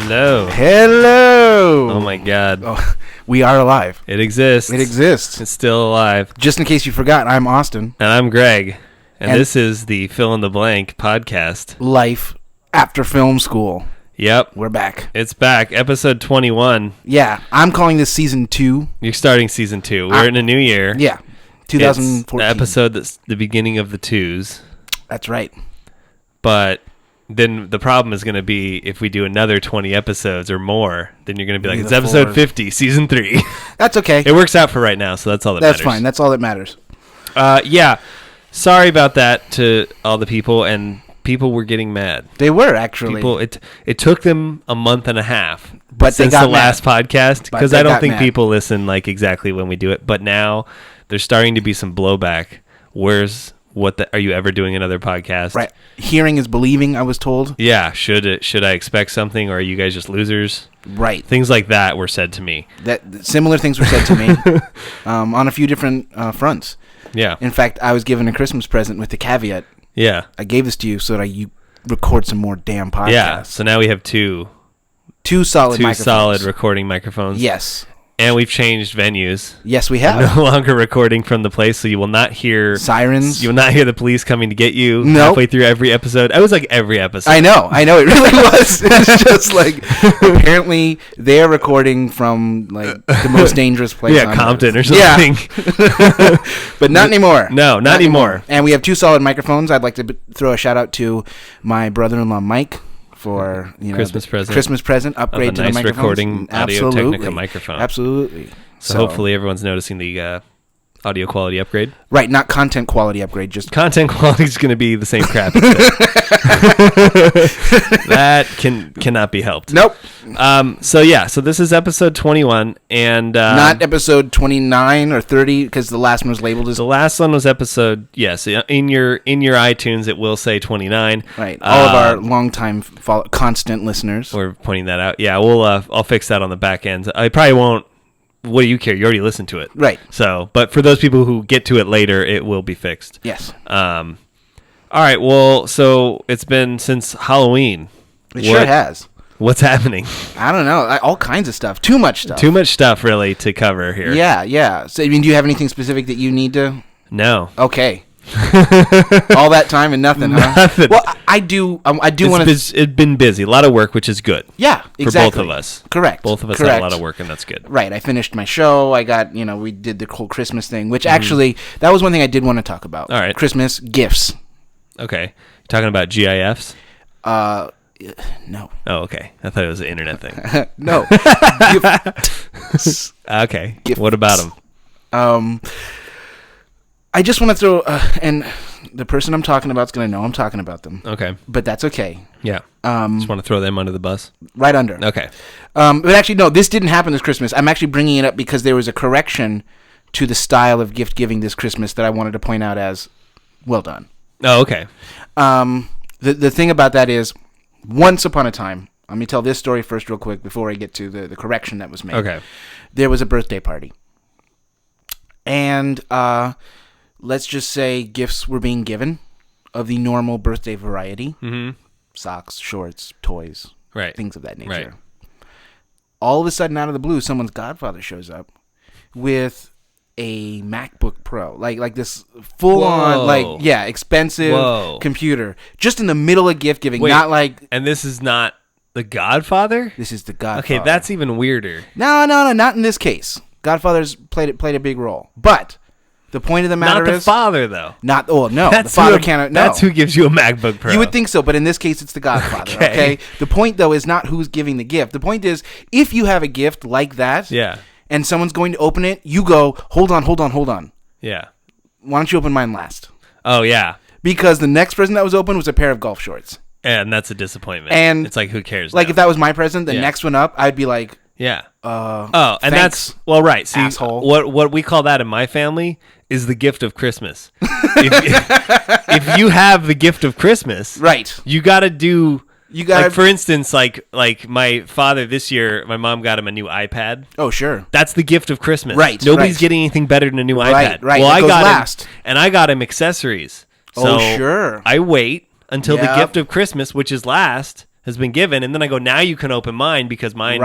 Hello. Hello. Oh my God. Oh, we are alive. It exists. It exists. It's still alive. Just in case you forgot, I'm Austin. And I'm Greg. And this is the Fill in the Blank podcast. Life after film school. Yep. We're back. It's back. Episode 21. Yeah. I'm calling this season 2. You're starting season 2. We're in a new year. Yeah. 2014. It's the episode that's the beginning of the twos. That's right. But then the problem is going to be if we do another 20 episodes or more, then you're going to be like, it's episode 50, season 3. That's okay. It works out for right now, so that's all that matters. That's fine. That's all that matters. Yeah. Sorry about that to all the people, and people were getting mad. They were, actually. People, it took them a month and a half but since they got the last podcast, because I don't think mad. people listen like exactly when we do it. But now there's starting to be some blowback. Are you ever doing another podcast? Right. Hearing is believing, I was told. Yeah. Should I expect something, or are you guys just losers? Right. Things like that were said to me. Similar things were said to me on a few different fronts. Yeah. In fact, I was given a Christmas present with the caveat. Yeah. I gave this to you so that you record some more damn podcasts. Yeah. So now we have two solid microphones. solid recording microphones. Yes. And we've changed venues. Yes, we have. No longer recording from the place, so you will not hear sirens. You will not hear the police coming to get you halfway through every episode. I was like every episode. I know. It really was. It's just like, apparently they're recording from like the most dangerous place. Yeah, Compton or something. Yeah. But not anymore. No, not anymore. And we have 2 solid microphones. I'd like to throw a shout out to my brother-in-law Mike for Christmas present upgrade to nice the microphones. recording Audio Technica microphone. Absolutely. So hopefully everyone's noticing the audio quality upgrade. Right, not content quality upgrade. Just content quality is going to be the same crap. That cannot be helped. Nope. So this is episode 21, and not episode 29 or 30 because the last one was labeled as. The last one was episode. Yes, in your iTunes it will say 29. Right. All of our longtime constant listeners. We're pointing that out. Yeah, I'll fix that on the back end. I probably won't. What do you care? You already listened to it. Right. So, but for those people who get to it later, it will be fixed. Yes. All right. Well, so it's been since Halloween. It sure has. What's happening? I don't know. All kinds of stuff. Too much stuff. Too much stuff, really, to cover here. Yeah. So, do you have anything specific that you need to? No. Okay. All that time and nothing, huh? Nothing. Well, I do want to. It's been busy. A lot of work, which is good. Yeah, exactly. For both of us. Correct. Both of us had a lot of work, and that's good. Right. I finished my show. I got, we did the whole Christmas thing, which actually, that was one thing I did want to talk about. All right. Christmas gifts. Okay. Talking about GIFs? No. Oh, okay. I thought it was an internet thing. No. Okay. Gifts. What about them? I just want to throw, and the person I'm talking about is going to know I'm talking about them. Okay. But that's okay. Yeah. Just want to throw them under the bus? Right under. Okay. But actually, no, this didn't happen this Christmas. I'm actually bringing it up because there was a correction to the style of gift giving this Christmas that I wanted to point out as well done. Oh, okay. The thing about that is, once upon a time, let me tell this story first real quick before I get to the correction that was made. Okay. There was a birthday party. And let's just say gifts were being given of the normal birthday variety. Mm-hmm. Socks, shorts, toys, right, things of that nature. Right. All of a sudden, out of the blue, someone's godfather shows up with a MacBook Pro, like this full-on, expensive computer, just in the middle of gift giving. Wait, not like. And this is not the Godfather? This is the Godfather. Okay, that's even weirder. No, not in this case. Godfather's played a big role, but the point of the matter is not the father though. No, the father can't. No, that's who gives you a MacBook Pro. You would think so, but in this case, it's the Godfather. Okay. The point though is not who's giving the gift. The point is, if you have a gift like that, yeah, and someone's going to open it, you go, hold on. Yeah. Why don't you open mine last? Oh yeah. Because the next present that was opened was a pair of golf shorts. And that's a disappointment. And it's like, who cares? Like now? if that was my present, the next one up, I'd be like. Yeah. And thanks, that's well, right. See, asshole. What we call that in my family is the gift of Christmas. if you have the gift of Christmas, right, you got to do. You got, like, for instance, like my father this year, my mom got him a new iPad. Oh, sure. That's the gift of Christmas. Right. Nobody's getting anything better than a new iPad. Right. Well, I got last. I got him accessories. So sure. I wait until the gift of Christmas, which is last. has been given, and then I go, now you can open mine because mine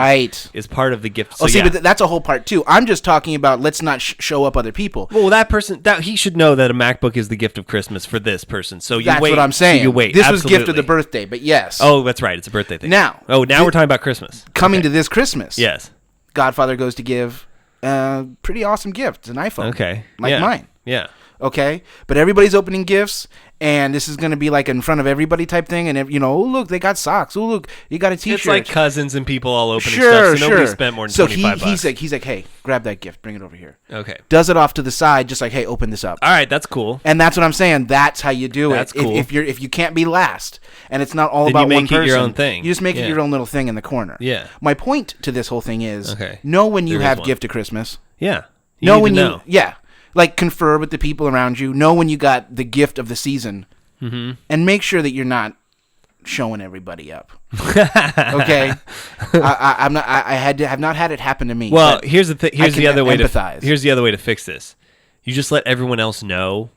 is part of the gift. So, but that's a whole part too. I'm just talking about let's not show up other people. Well, that person, he should know that a MacBook is the gift of Christmas for this person. So you that's wait. That's what I'm saying. So you wait. This was gift of the birthday, but yes. Oh, that's right. It's a birthday thing. Now we're talking about Christmas. Coming to this Christmas. Yes. Godfather goes to give a pretty awesome gift, an iPhone. Okay. Like mine. Yeah. Okay, but everybody's opening gifts, and this is going to be like in front of everybody type thing, and oh look, they got socks. Oh look, you got a T-shirt. It's like cousins and people all opening stuff, so nobody spent more than $25. He's like, hey, grab that gift, bring it over here. Okay. Does it off to the side, just like, hey, open this up. All right, that's cool. And that's what I'm saying. That's how you do that's it. Cool. If you can't be last, and it's not all then about you one person, make it your own thing. You just make it your own little thing in the corner. Yeah. My point to this whole thing is, know when you have gift of Christmas. Yeah. Know when you like confer with the people around you. Know when you got the gift of the season, and make sure that you're not showing everybody up. Okay, I have not had it happen to me. Well, here's the thing. Here's the other way empathize. Here's the other way to fix this. You just let everyone else know,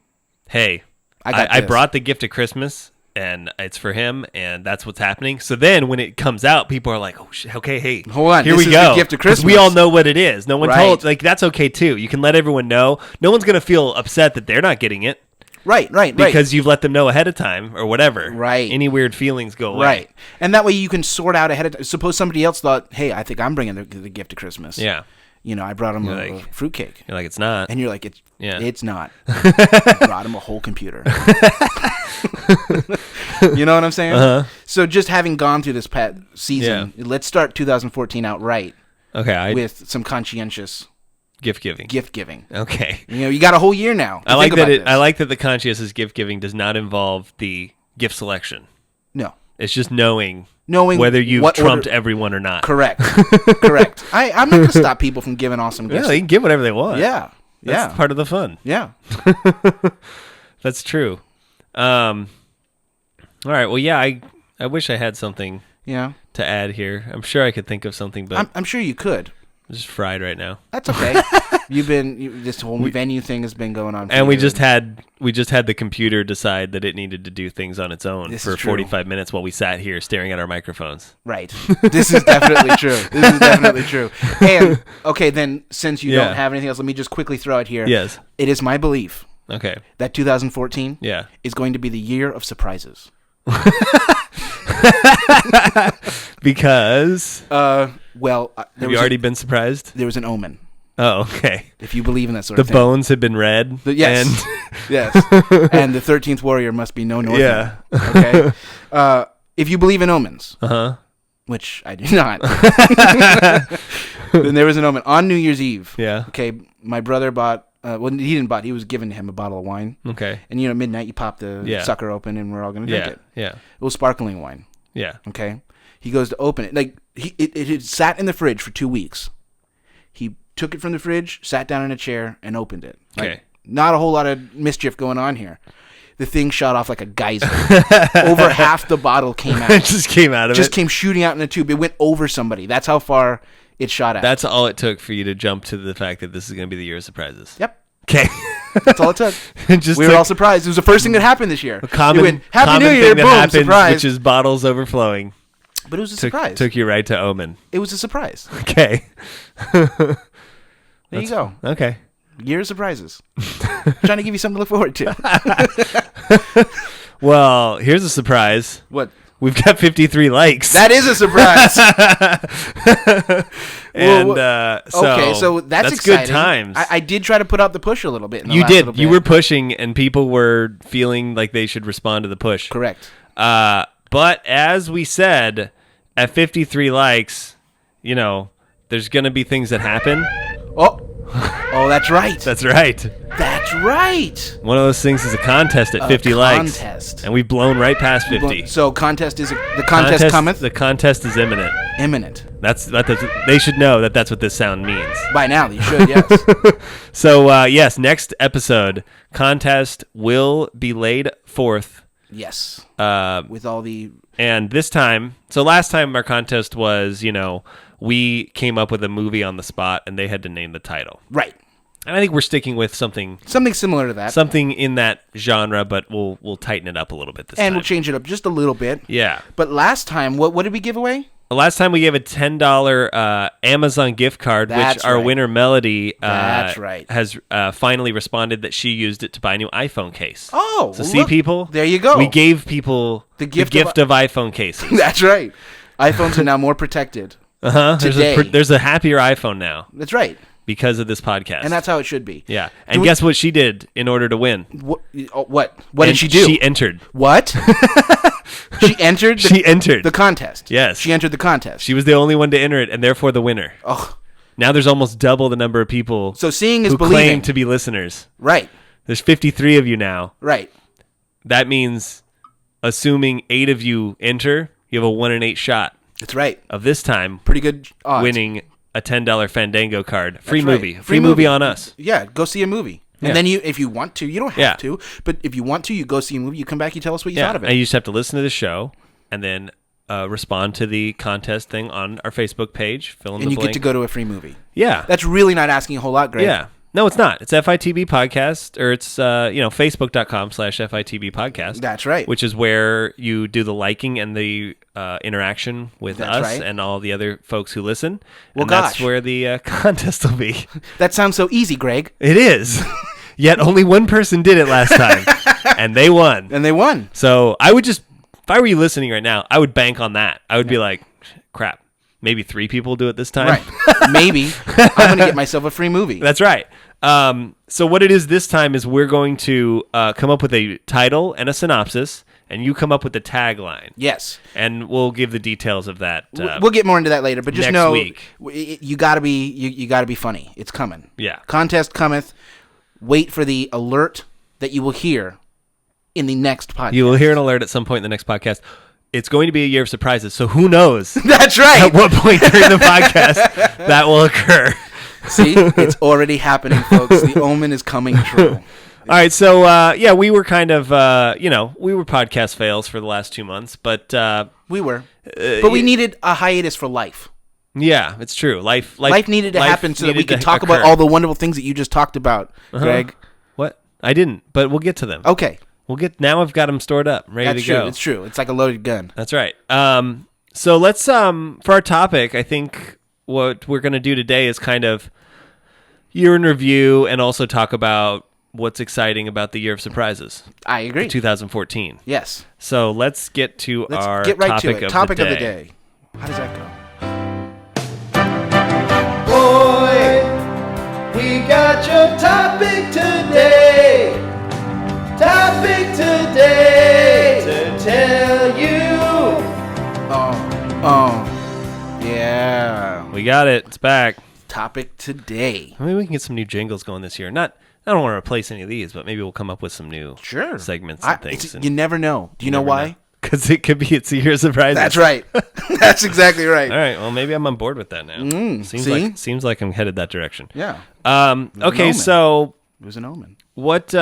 hey, I brought the gift of Christmas. And it's for him, and that's what's happening. So then, when it comes out, people are like, "Oh, okay, hey, hold on, here we go." The gift of Christmas. We all know what it is. No one told. Like that's okay too. You can let everyone know. No one's gonna feel upset that they're not getting it. Right. Because you've let them know ahead of time or whatever. Right. Any weird feelings go away. Right. And that way you can sort out ahead of time. Suppose somebody else thought, "Hey, I think I'm bringing the gift of Christmas." Yeah. I brought him a fruitcake. You're like, it's not. And you're like, it's not. I brought him a whole computer. You know what I'm saying? Uh-huh. So just having gone through this season, let's start 2014 out right. Okay. With some conscientious gift giving. Okay. You got a whole year now. I like that the conscientious gift giving does not involve the gift selection. No. It's just knowing whether you've trumped everyone or not. Correct. I'm not going to stop people from giving awesome gifts. Yeah, they can give whatever they want. Yeah. That's part of the fun. Yeah. That's true. All right. Well, yeah, I wish I had something to add here. I'm sure I could think of something, but I'm sure you could. I'm just fried right now. That's okay. This whole venue thing has been going on. And we just had the computer decide that it needed to do things on its own for 45 minutes while we sat here staring at our microphones. Right. This is definitely true. And okay, then since you don't have anything else, let me just quickly throw it here. Yes. It is my belief. Okay. That 2014 is going to be the year of surprises. Because have you already been surprised? There was an omen. Oh, okay. If you believe in that sort of thing. The bones had been read. Yes. Yes. And the 13th warrior must be no Northman. Yeah. Okay. If you believe in omens. Uh-huh. Which I do not. Then there was an omen on New Year's Eve. Yeah. Okay. My brother bought. He didn't buy. He was given to him a bottle of wine. Okay. And midnight you pop the sucker open and we're all gonna drink it. Yeah. It was sparkling wine. Yeah. Okay. He goes to open it. Like it had sat in the fridge for 2 weeks. He took it from the fridge, sat down in a chair, and opened it. Okay. Not a whole lot of mischief going on here. The thing shot off like a geyser. Over half the bottle came out. It just came out of it. Just came shooting out in a tube. It went over somebody. That's how far it shot out. That's all it took for you to jump to the fact that this is going to be the year of surprises. Yep. Okay. That's all it took. We were all surprised. It was the first thing that happened this year. A common Happy New Year, thing that boom, happens, surprise. which is bottles overflowing. But it was a surprise. Took you right to Omen. It was a surprise. Okay. There you go. Okay. Year of surprises. Trying to give you something to look forward to. Well, here's a surprise. What? We've got 53 likes. That is a surprise. So that's good exciting. times. I did try to put out the push a little bit. You did. You were pushing, and people were feeling like they should respond to the push. Correct. But as we said, at 53 likes, there's going to be things that happen. Oh, that's right. That's right. That's right. One of those things is a contest at 50 likes. And we've blown right past 50. So the contest cometh? The contest is imminent. Imminent. They should know that that's what this sound means. By now, they should, yes. So, yes, next episode, contest will be laid forth. Yes. With all the... And this time, so last time our contest was, we came up with a movie on the spot and they had to name the title. Right. And I think we're sticking with something similar to that. Something in that genre, but we'll tighten it up a little bit this time. And we'll change it up just a little bit. Yeah. But last time, what did we give away? Last time we gave a $10 Amazon gift card, which our winner Melody has finally responded that she used it to buy a new iPhone case. Oh, so see, people, there you go. We gave people the gift of iPhone cases. That's right. iPhones are now more protected. There's a happier iPhone now. That's right. Because of this podcast. And that's how it should be. Yeah. And guess what she did in order to win? What did she do? She entered. What? She entered the contest. Yes. She entered the contest. She was the only one to enter it, and therefore the winner. Oh. Now there's almost double the number of people so seeing is who believing. Claim to be listeners. Right. There's 53 of you now. Right. That means, assuming 8 of you enter, you have a 1 in 8 shot. That's right. Of this time. Pretty good odds. Winning a $10 Fandango card. Free That's movie. Right. Free movie on us. Yeah, go see a movie. Yeah. And then if you want to, you don't have to, but if you want to, you go see a movie, you come back, you tell us what you thought of it. And you just have to listen to the show and then respond to the contest thing on our Facebook page. Fill in the blank. And you get to go to a free movie. Yeah. That's really not asking a whole lot, Greg. Yeah. No, it's not. It's FITB Podcast, or it's Facebook.com/FITB Podcast. That's right. Which is where you do the liking and the interaction with us and all the other folks who listen. Well, and that's where the contest will be. That sounds so easy, Greg. It is. Yet only one person did it last time, and they won. So I would just, if I were you listening right now, I would bank on that. I would be like, crap, maybe 3 people do it this time. Right. Maybe. I'm going to get myself a free movie. That's right. So what it is this time is we're going to come up with a title and a synopsis, and you come up with the tagline. Yes. And we'll give the details of that. We'll get more into that later, but just next know week. You gotta be funny. It's coming. Yeah. Contest cometh. Wait for the alert that you will hear in the next podcast. You will hear an alert at some point in the next podcast. It's going to be a year of surprises, so who knows? That's right. At what point during the podcast that will occur. See, it's already happening, folks. The omen is coming true. All right, so we were kind of, we were podcast fails for the last 2 months, but we were, but we needed a hiatus for life. Yeah, it's true. Life needed to happen so that we could talk about all the wonderful things that you just talked about, Greg. What? I didn't, but we'll get to them. Okay. Now I've got them stored up, ready to go. It's true. It's like a loaded gun. That's right. So let's, for our topic, I think what we're going to do today is kind of year in review and also talk about what's exciting about the year of surprises. I agree. 2014. Yes. So let's get to our get right topic to it. of Topic the of the day. day. How does that go? Boy, we got your topic today. Topic today to tell you. Yeah. We got it. It's back. Topic today. Maybe we can get some new jingles going this year. I don't want to replace any of these, but maybe we'll come up with some new segments and things. You never know. Do you know why? Because it could be it's a year of surprises. That's right. That's exactly right. All right. Well, maybe I'm on board with that now. Seems like I'm headed that direction. Yeah. Okay. So it was an omen. What's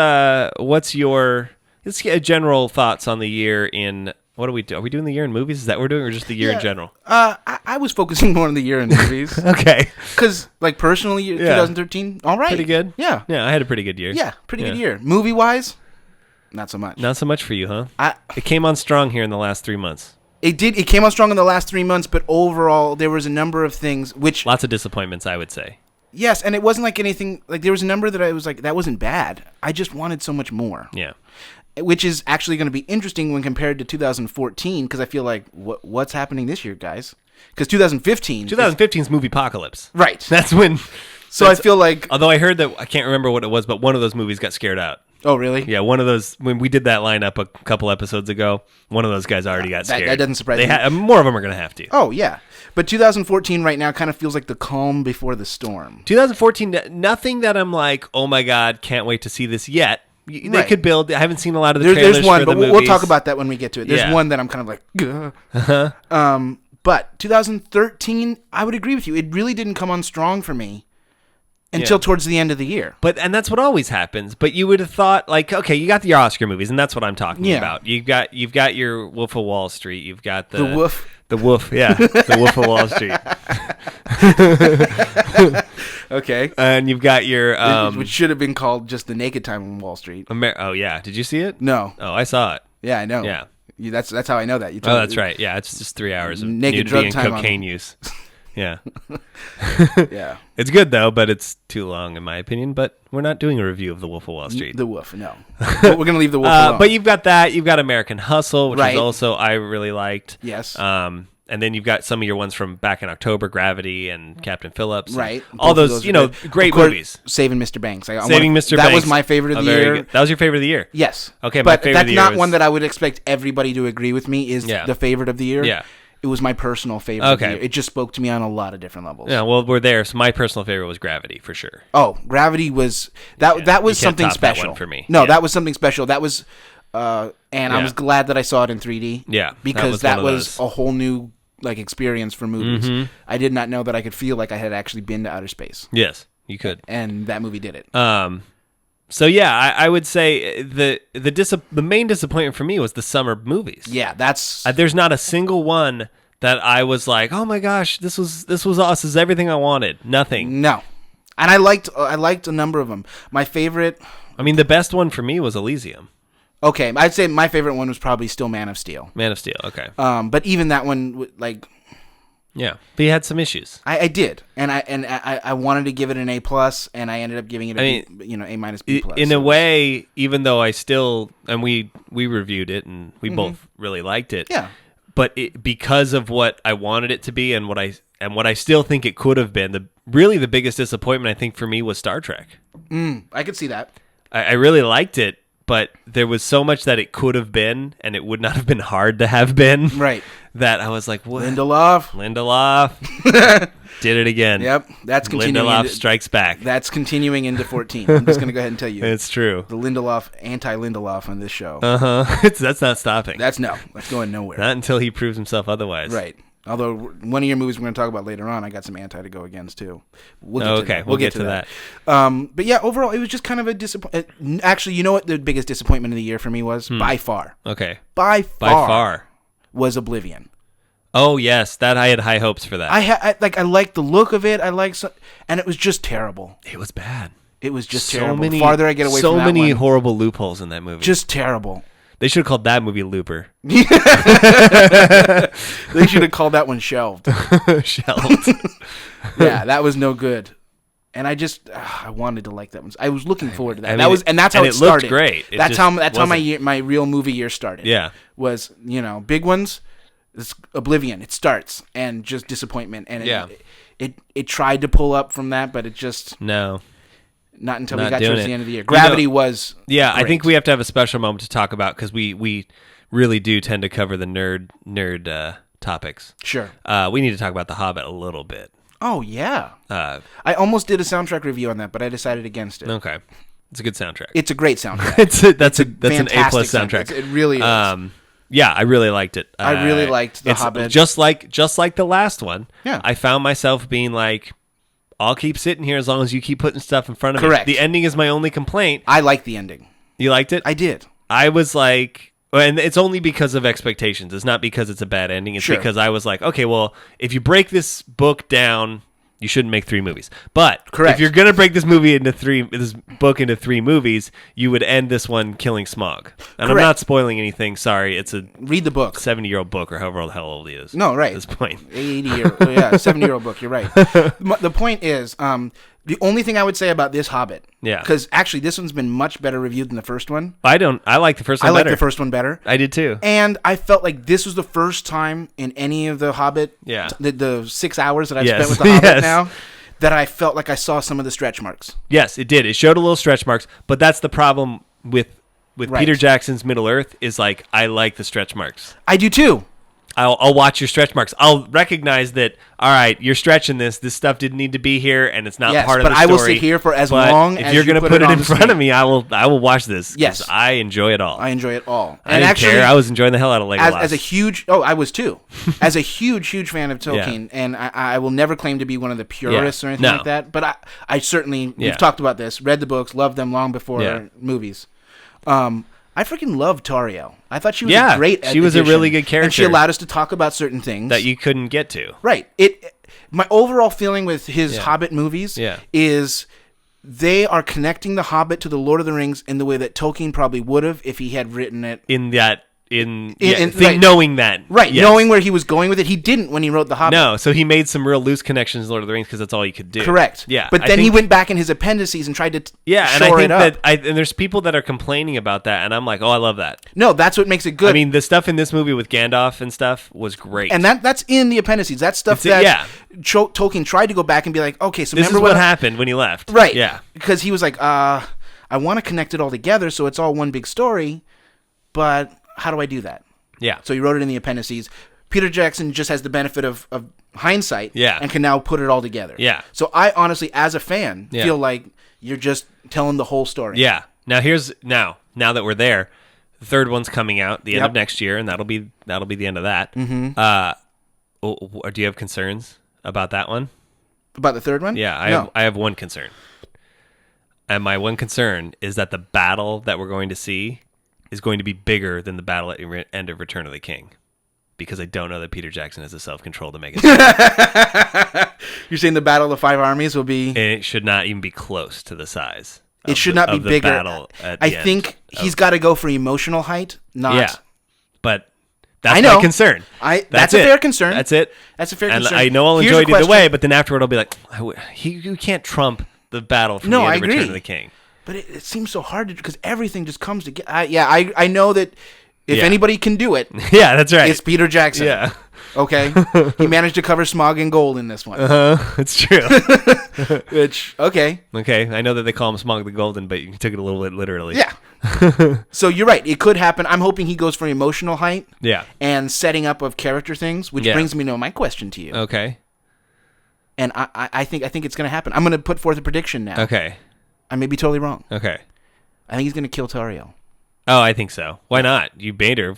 your general thoughts on the year in? What do we do? Are we doing the year in movies? Is that what we're doing, or just the year in general? I was focusing more on the year in movies. Okay. Because, personally, 2013, all right. Pretty good? Yeah. Yeah, I had a pretty good year. Yeah, pretty good year. Movie-wise, not so much. Not so much for you, huh? It came on strong here in the last 3 months. It did. It came on strong in the last 3 months, but overall, there was a number of things which... Lots of disappointments, I would say. Yes, and it wasn't like anything... There was a number that I was like, that wasn't bad. I just wanted so much more. Yeah. Which is actually going to be interesting when compared to 2014, because I feel like, what's happening this year, guys? Because 2015... 2015's Movie Apocalypse. Right. That's when... So I feel like... Although I heard that... I can't remember what it was, but one of those movies got scared out. Oh, really? Yeah, one of those... When we did that lineup a couple episodes ago, one of those guys already got scared. That doesn't surprise me. More of them are going to have to. Oh, yeah. But 2014 right now kind of feels like the calm before the storm. 2014, nothing that I'm like, oh my God, can't wait to see this yet. They could build. I haven't seen a lot of the trailers. There's one, for but the movies. we'll talk about that when we get to it. There's one that I'm kind of like, but 2013, I would agree with you. It really didn't come on strong for me until towards the end of the year. And that's what always happens. But you would have thought, like, okay, you got your Oscar movies, and that's what I'm talking about. You've got your Wolf of Wall Street. You've got the Wolf. The Wolf, yeah, the Wolf of Wall Street. Okay. And you've got your which should have been called just The Naked Time on Wall Street. Oh yeah, did you see it? No. Oh, I saw it. Yeah, I know. Yeah. That's how I know that. That's right. Yeah, it's just 3 hours of naked nudity drug and time cocaine use. Yeah. Yeah. It's good though, but it's too long in my opinion. But we're not doing a review of The Wolf of Wall Street. The Wolf, no. We're gonna leave The Wolf alone. But you've got that. You've got American Hustle, which Right. is also I really liked. Yes. And then you've got some of your ones from back in October, Gravity and Captain Phillips. Right. All Both of those, are great Of course, movies. Saving Mr. Banks. Saving Mr. Banks. That was my favorite of the year. Good. That was your favorite of the year? Yes. Okay, my but favorite that's of the year not was... one that I would expect everybody to agree with me is the favorite of the year. Yeah. It was my personal favorite of the year. It just spoke to me on a lot of different levels. Yeah, well, we're there. So my personal favorite was Gravity, for sure. Oh, Gravity was... That was something special. That one for me. No, that was something special. That was... I was glad that I saw it in 3D. Yeah. Because that was a whole new experience for movies. Mm-hmm. I did not know that I could feel like I had actually been to outer space. Yes, you could. And that movie did it. So yeah, I would say the main disappointment for me was the summer movies. Yeah, that's there's not a single one that I was like, oh my gosh, this was awesome. This is everything I wanted. Nothing. No, and I liked a number of them. My favorite. I mean, the best one for me was Elysium. Okay, I'd say my favorite one was probably still Man of Steel. Man of Steel. Okay. But even that one, yeah, but he had some issues. I did, and I wanted to give it an A+, and I ended up giving it A -B+. In a way, even though I still we reviewed it and we both really liked it. Yeah. But because of what I wanted it to be and what I still think it could have been, the biggest disappointment I think for me was Star Trek. I could see that. I really liked it, but there was so much that it could have been, and it would not have been hard to have been. Right. That I was like, what? Lindelof. Did it again. Yep. That's continuing. Lindelof strikes back. That's continuing into 14. I'm just going to go ahead and tell you. It's true. The Lindelof, anti-Lindelof on this show. That's not stopping. That's going nowhere. Not until he proves himself otherwise. Right. Although one of your movies we're going to talk about later on, I got some anti to go against too. We'll get to that. But yeah, overall, it was just kind of a disappointment. Actually, you know what the biggest disappointment of the year for me was? By far. Okay. By far. Was Oblivion. Oh yes, that I had high hopes for that. I liked the look of it. And it was just terrible. It was bad. It was just terrible. The farther I get away from that so many horrible loopholes in that movie. Just terrible. They should have called that movie Looper. They should have called that one Shelved. Shelved. Yeah, that was no good. And I wanted to like that one. I was looking forward to that. That's how it started. Looked great. That's how my real movie year started. Yeah. Was, big ones. It's Oblivion. It starts and just disappointment, and it tried to pull up from that, but it just not until we got towards the end of the year. Gravity was great. I think we have to have a special moment to talk about because we really do tend to cover the nerd topics. Sure. We need to talk about The Hobbit a little bit. Oh yeah. I almost did a soundtrack review on that, but I decided against it. Okay, it's a good soundtrack. It's a great soundtrack. That's an A+ soundtrack. It really is. Yeah, I really liked it. I really liked The Hobbit. Just like the last one. Yeah. I found myself being like, I'll keep sitting here as long as you keep putting stuff in front of Correct. me. The ending is my only complaint. I liked the ending. You liked it? I did. I was like, and it's only because of expectations. It's not because it's a bad ending. It's because I was like, okay, well, if you break this book down, you shouldn't make 3 movies. But Correct. If you're gonna break this book into 3 movies, you would end this one killing Smaug. And I'm not spoiling anything. Sorry, it's a read the book. 70-year-old book or however the hell old he is. No, right. At this point, 70-year-old book. You're right. The point is, the only thing I would say about this Hobbit, because actually this one's been much better reviewed than the first one. I like the first one better. I like the first one better. I did too. And I felt like this was the first time in any of the Hobbit, the 6 hours that I've spent with the Hobbit now, that I felt like I saw some of the stretch marks. Yes, it did. It showed a little stretch marks, but that's the problem with Peter Jackson's Middle Earth is like, I like the stretch marks. I do too. I'll watch your stretch marks. I'll recognize that, all right, you're stretching this. This stuff didn't need to be here, and it's not part of the story. But I will sit here for as long as you're going to put it in front of me, I will watch this. Yes. I enjoy it all. I enjoy it all. I didn't care. I was enjoying the hell out of Legolas. As a huge... Oh, I was too. As a huge fan of Tolkien, and I will never claim to be one of the purists or anything like that, but I certainly... We've talked about this. Read the books, loved them long before movies. I freaking loved Tauriel. I thought she was great. She was a really good character, and she allowed us to talk about certain things that you couldn't get to. Right. My overall feeling with his Hobbit movies is they are connecting The Hobbit to The Lord of the Rings in the way that Tolkien probably would have if he had written it. Knowing that. Right, knowing where he was going with it. He didn't when he wrote The Hobbit. No, so he made some real loose connections in Lord of the Rings because that's all he could do. Correct. Yeah. But then he went back in his appendices and tried to shore it up. And there's people that are complaining about that, and I'm like, oh, I love that. No, that's what makes it good. I mean, the stuff in this movie with Gandalf and stuff was great. And that's in the appendices. That's stuff Tolkien tried to go back and be like, okay, so this remember is what happened when he left. Right. Yeah. Because he was like, I want to connect it all together so it's all one big story, but how do I do that? Yeah. So he wrote it in the appendices. Peter Jackson just has the benefit of hindsight and can now put it all together. Yeah. So I honestly, as a fan, feel like you're just telling the whole story. Yeah. Now now that we're there, the third one's coming out the end of next year, and that'll be the end of that. Mm-hmm. Do you have concerns about that one? About the third one? Yeah, I have one concern. And my one concern is that the battle that we're going to see is going to be bigger than the battle at the end of Return of the King, because I don't know that Peter Jackson has the self-control to make it. You're saying the Battle of the Five Armies will be... And it should not even be close to the size. It should not be bigger. I think he's got to go for emotional height, not... Yeah, but that's my concern. That's a fair concern. That's it. That's a fair and concern. I know I'll enjoy it either way, but then afterward I'll be like, you can't trump the battle from the end of Return of the King. But it seems so hard to, because everything just comes together. I know that if anybody can do it, that's right. It's Peter Jackson. Yeah. Okay. He managed to cover Smaug and Gold in this one. It's true. Which okay. I know that they call him Smaug the Golden, but you took it a little bit literally. Yeah. So you're right. It could happen. I'm hoping he goes for emotional height. Yeah. And setting up of character things, which brings me to my question to you. Okay. And I think it's going to happen. I'm going to put forth a prediction now. Okay. I may be totally wrong. Okay. I think he's going to kill Tauriel. Oh, I think so. Why not? You bait her.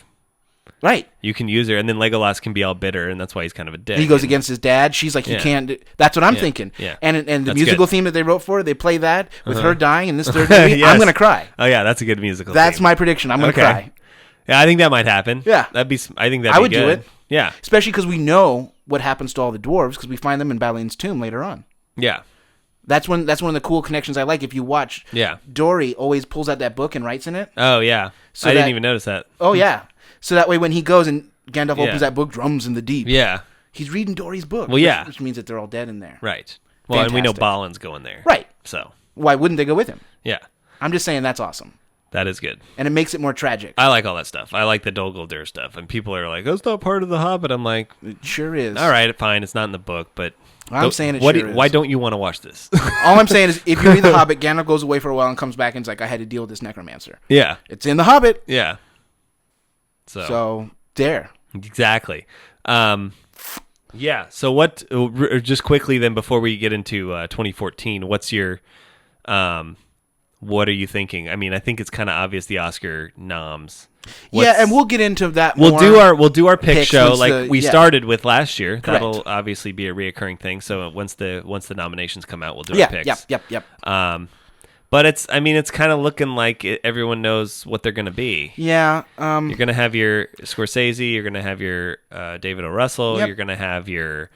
Right. You can use her, and then Legolas can be all bitter, and that's why he's kind of a dick. He goes against his dad. She's like, he can't. That's what I'm thinking. Yeah. And the that's musical good. theme that they wrote for, they play that with her dying in this third movie. I'm going to cry. Oh, yeah, that's a good musical That's theme. my prediction. I'm going to cry. Yeah, I think that might happen. Yeah. I think that'd be I would good. do it. Yeah. Especially because we know what happens to all the dwarves, because we find them in Balian's tomb later on. Yeah. That's one of the cool connections I like. If you watch, Dory always pulls out that book and writes in it. Oh, yeah. So I didn't even notice that. Oh, yeah. So that way when he goes and Gandalf opens that book, Drums in the Deep. Yeah. He's reading Dory's book. Well, yeah. Which means that they're all dead in there. Right. Well, Fantastic. and we know Balin's going there. Right. So. Why wouldn't they go with him? Yeah. I'm just saying that's awesome. That is good. And it makes it more tragic. I like all that stuff. I like the Dol Guldur stuff. And people are like, that's not part of The Hobbit. I'm like... It sure is. All right, fine. It's not in the book, but... I'm saying it sure is. Why don't you want to watch this? All I'm saying is, if you read The Hobbit, Gandalf goes away for a while and comes back and is like, I had to deal with this necromancer. Yeah. It's in The Hobbit. Yeah. So there. Exactly. Yeah. So what, just quickly then, before we get into 2014, what's your... what are you thinking? I mean, I think it's kind of obvious the Oscar noms. And we'll get into that we'll more. We'll do our pick show like we started with last year. Correct. That'll obviously be a reoccurring thing. So once the nominations come out, we'll do our picks. Yep. But it's kind of looking like everyone knows what they're going to be. Yeah. You're going to have your Scorsese. You're going to have your David O. Russell. Yep. You're going to have your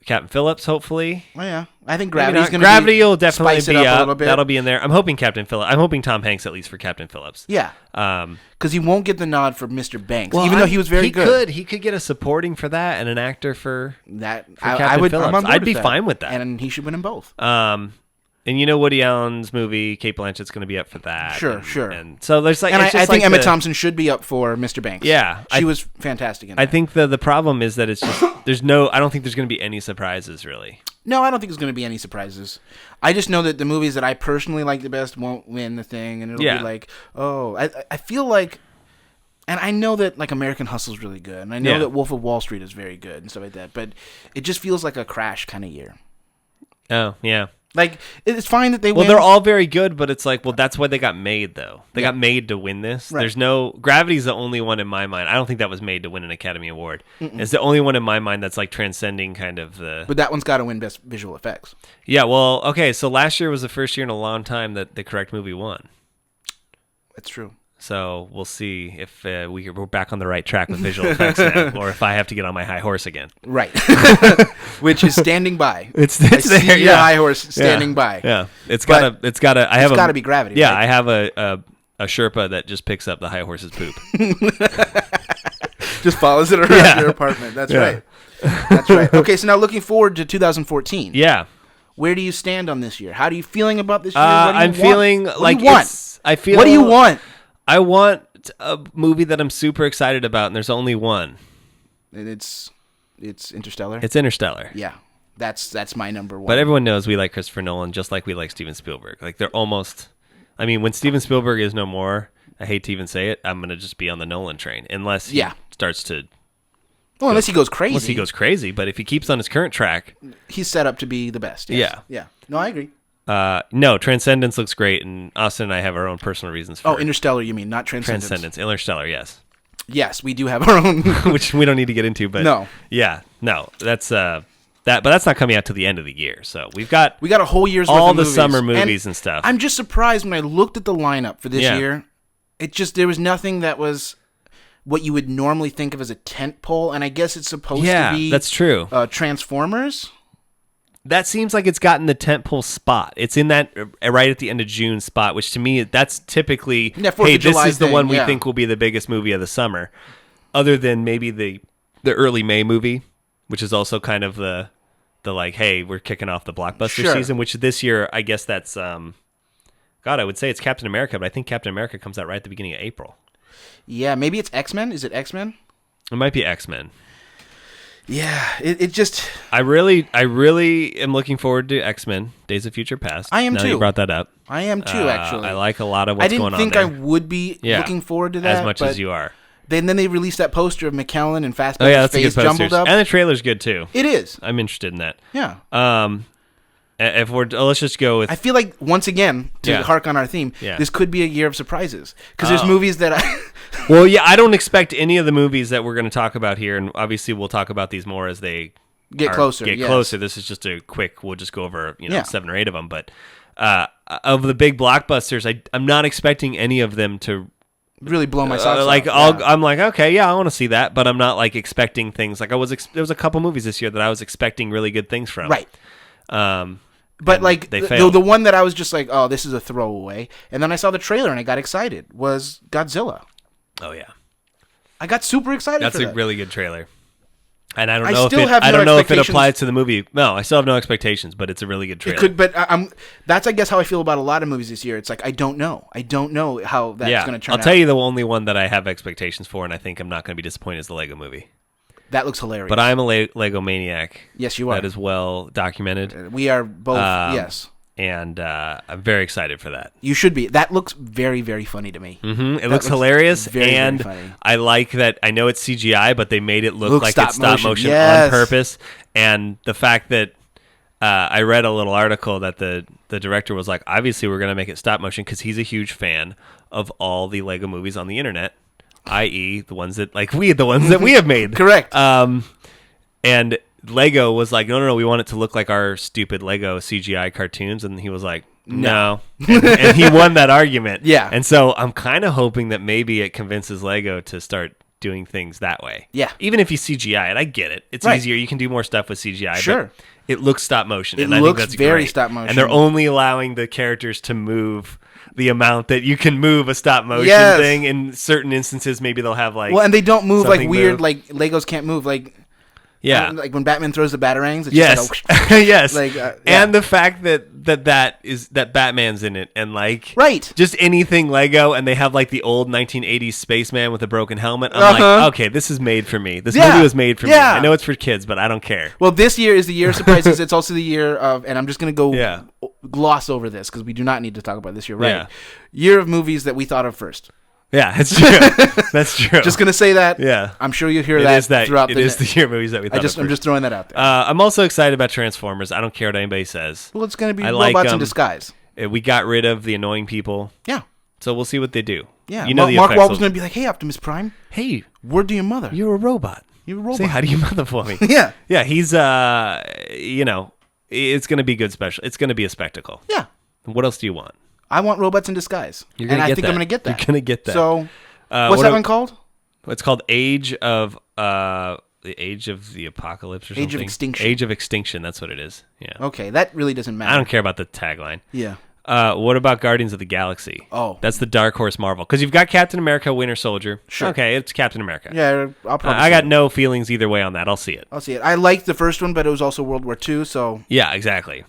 Captain Phillips, hopefully. Oh, yeah. I think Gravity's going to Gravity will definitely spice it be up up. a little bit. That'll be in there. I'm hoping Tom Hanks at least for Captain Phillips. Yeah. Because he won't get the nod for Mr. Banks, even though he was very good. He could get a supporting for that and an actor for that. Captain Phillips. I'd be fine with that. And he should win them both. And you know Woody Allen's movie, Cate Blanchett's going to be up for that. Sure. And so there's like, and I think Emma Thompson should be up for Mr. Banks. Yeah, she was fantastic in that. I think the problem is that it's just I don't think there's going to be any surprises really. No, I don't think there's going to be any surprises. I just know that the movies that I personally like the best won't win the thing, and it'll be like, I feel like, and I know that like American Hustle is really good, and I know that Wolf of Wall Street is very good and stuff like that, but it just feels like a Crash kind of year. Oh yeah. Like, it's fine that they win. Well, they're all very good, but it's like, well, that's why they got made, though. They got made to win this. Right. There's Gravity's the only one in my mind. I don't think that was made to win an Academy Award. It's the only one in my mind that's like transcending kind of the... But that one's got to win Best Visual Effects. Yeah, well, okay, so last year was the first year in a long time that the correct movie won. That's true. So we'll see if we're back on the right track with visual effects now, or if I have to get on my high horse again. Right. Which is standing by. It's I see there. your high horse standing by. Yeah. It's gotta. It's gotta be gravity. Yeah. Right? I have a Sherpa that just picks up the high horse's poop. Just follows it around your apartment. That's right. That's right. Okay. So now looking forward to 2014. Yeah. Where do you stand on this year? How are you feeling about this year? I'm feeling like I feel. What do you want? I want a movie that I'm super excited about, and there's only one. And it's Interstellar. It's Interstellar. Yeah, that's my number one. But everyone knows we like Christopher Nolan just like we like Steven Spielberg. Like they're almost. I mean, when Steven Spielberg is no more, I hate to even say it, I'm gonna just be on the Nolan train unless he starts to. Well, unless he goes crazy. Unless he goes crazy, but if he keeps on his current track, he's set up to be the best. Yes. Yeah. No, I agree. No, Transcendence looks great, and Austin and I have our own personal reasons for Interstellar, you mean, not Transcendence. Transcendence. Interstellar, yes. Yes, we do have our own. Which we don't need to get into, but no. Yeah, no, that's but that's not coming out till the end of the year, so we got a whole year's worth all of the movies. summer movies and stuff. I'm just surprised when I looked at the lineup for this year, there was nothing that was what you would normally think of as a tent pole, and I guess it's supposed to be that's true. Transformers. That seems like it's gotten the tentpole spot. It's in that right at the end of June spot, which to me, that's typically, hey, this is the one we think will be the biggest movie of the summer, other than maybe the early May movie, which is also kind of the like, hey, we're kicking off the blockbuster season, which this year, I guess that's, God, I would say it's Captain America, but I think Captain America comes out right at the beginning of April. Yeah, maybe it's X-Men. Is it X-Men? It might be X-Men. Yeah, it just... I really am looking forward to X-Men, Days of Future Past. I am now too. You brought that up. I am too, actually. I like a lot of what's going on there. I didn't think I would be looking forward to that. As much as you are. Then they released that poster of McKellen and Fassbender's face jumbled up. And the trailer's good too. It is. I'm interested in that. Yeah. If let's just go with... I feel like, once again, to hark on our theme, this could be a year of surprises. Because there's movies that Well, yeah, I don't expect any of the movies that we're going to talk about here, and obviously we'll talk about these more as they get closer. This is just a quick, we'll just go over 7 or 8 of them. But of the big blockbusters, I'm not expecting any of them to... really blow my socks off. I'm like, okay, yeah, I want to see that, but I'm not like expecting things. Like there was a couple movies this year that I was expecting really good things from. Right. But like the one that I was just like, oh, this is a throwaway, and then I saw the trailer and I got excited, was Godzilla. Oh yeah, I got super excited. That's for a that. really good trailer, and I don't know if it applies to the movie. No, I still have no expectations, but it's a really good trailer. It could, but that's I guess how I feel about a lot of movies this year. It's like I don't know how that's going to turn out. I'll tell you the only one that I have expectations for, and I think I'm not going to be disappointed is the Lego Movie. That looks hilarious. But I'm a Lego maniac. Yes, you are. That is well documented. We are both. Yes. And I'm very excited for that. You should be. That looks very, very funny to me. Mm-hmm. It looks hilarious, and very funny. I like that. I know it's CGI, but they made it look like it's stop motion on purpose. And the fact that I read a little article that the director was like, obviously we're going to make it stop motion because he's a huge fan of all the Lego movies on the internet, i.e. the ones that we have made. Correct. And Lego was like, no, we want it to look like our stupid Lego CGI cartoons. And he was like, no. And he won that argument. Yeah. And so I'm kind of hoping that maybe it convinces Lego to start doing things that way. Yeah. Even if you CGI it, I get it. It's easier. You can do more stuff with CGI. Sure. But it looks stop motion. It and I looks think that's very great. stop motion. And they're only allowing the characters to move the amount that you can move a stop motion thing. In certain instances, maybe they'll have like... Well, and they don't move like weird, like Legos can't move like... Yeah, like when Batman throws the batarangs. It's yes, just like yes. Like, and the fact that Batman's in it, and like just anything Lego, and they have like the old 1980s spaceman with a broken helmet. I'm like, okay, this is made for me. This movie was made for me. I know it's for kids, but I don't care. Well, this year is the year of surprises. It's also the year of, and I'm just gonna go gloss over this because we do not need to talk about this year. Right? Yeah. Year of movies that we thought of first. Yeah, that's true. That's true. Just gonna say that. Yeah, I'm sure you'll hear that throughout the. It is the year movies that we thought. I'm just throwing that out there. I'm also excited about Transformers. I don't care what anybody says. Well, it's gonna be robots in disguise. We got rid of the annoying people. Yeah. So we'll see what they do. Yeah. Mark Wahlberg's gonna be like, "Hey, Optimus Prime. Hey, word to your mother. You're a robot. You're a robot. Say hi to your mother for me." Yeah. Yeah. He's it's gonna be good special. It's gonna be a spectacle. Yeah. What else do you want? I want robots in disguise. And I think I'm going to get that. You're going to get that. So, what's that one called? It's called Age of the Age of the Apocalypse or something. Age of Extinction. Age of Extinction, that's what it is. Yeah. Okay, that really doesn't matter. I don't care about the tagline. Yeah. What about Guardians of the Galaxy? Oh. That's the Dark Horse Marvel. Because you've got Captain America, Winter Soldier. Sure. Okay, it's Captain America. Yeah, I'll probably I got no feelings either way on that. I'll see it. I liked the first one, but it was also World War II, so... Yeah, exactly.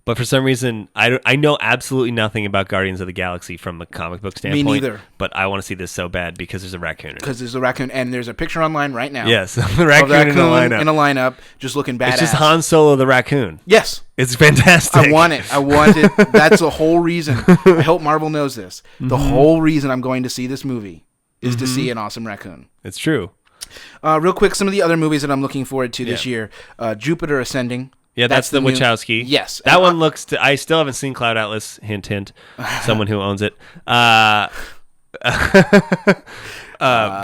But for some reason, I know absolutely nothing about Guardians of the Galaxy from the comic book standpoint. Me neither. But I want to see this so bad because there's a raccoon in it. Because there's a raccoon, and there's a picture online right now. Yes, the raccoon in the lineup. In a lineup, just looking badass. It's just Han Solo the raccoon. Yes. It's fantastic. I want it. That's the whole reason. I hope Marvel knows this. The whole reason I'm going to see this movie is to see an awesome raccoon. It's true. Real quick, some of the other movies that I'm looking forward to this year. Jupiter Ascending. Yeah, that's the Wachowski. Yes. That one looks... I still haven't seen Cloud Atlas. Hint, hint. Someone who owns it. But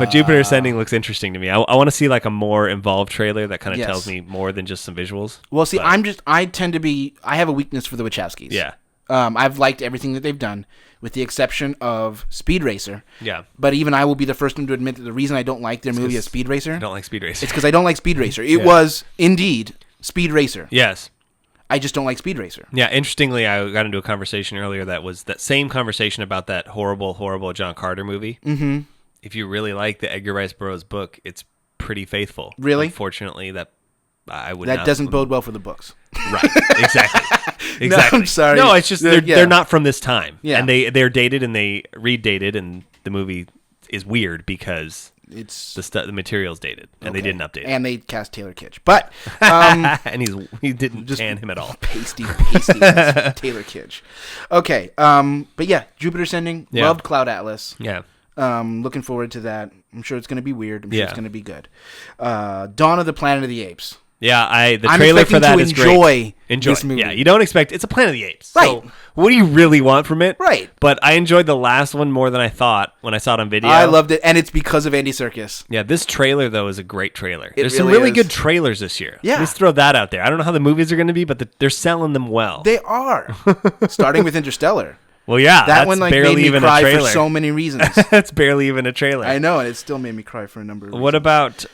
Jupiter Ascending looks interesting to me. I want to see like a more involved trailer that kind of tells me more than just some visuals. Well, see, I have a weakness for the Wachowskis. Yeah. I've liked everything that they've done, with the exception of Speed Racer. Yeah. But even I will be the first one to admit that the reason I don't like their movie is Speed Racer. I don't like Speed Racer. It's because I don't like Speed Racer. It was, indeed... Speed Racer. Yes. I just don't like Speed Racer. Yeah, interestingly, I got into a conversation earlier that was that same conversation about that horrible, horrible John Carter movie. Mm-hmm. If you really like the Edgar Rice Burroughs book, it's pretty faithful. Really? Unfortunately, that doesn't bode well for the books. Right. Exactly. No, I'm sorry. No, it's just they're not from this time. Yeah. And they're dated and they redated, and the movie is weird because... It's the material's dated, and they didn't update it. And they cast Taylor Kitsch, but and he didn't just tan him at all. Pasty Taylor Kitsch. Okay, but yeah, Jupiter Ascending. Yeah. Loved Cloud Atlas. Yeah. Looking forward to that. I'm sure it's going to be weird. I'm sure it's going to be good. Dawn of the Planet of the Apes. Yeah, the trailer for that is great. Enjoy this movie. Yeah, you don't expect it's a Planet of the Apes. Right. So what do you really want from it? Right. But I enjoyed the last one more than I thought when I saw it on video. I loved it, and it's because of Andy Serkis. Yeah, this trailer though is a great trailer. There's really some really is. good trailers this year. Yeah. Let's throw that out there. I don't know how the movies are going to be, but they're selling them well. They are. Starting with Interstellar. Well, yeah, that one like barely made me even cry a trailer. for so many reasons. That's barely even a trailer. I know, and it still made me cry for a number of reasons.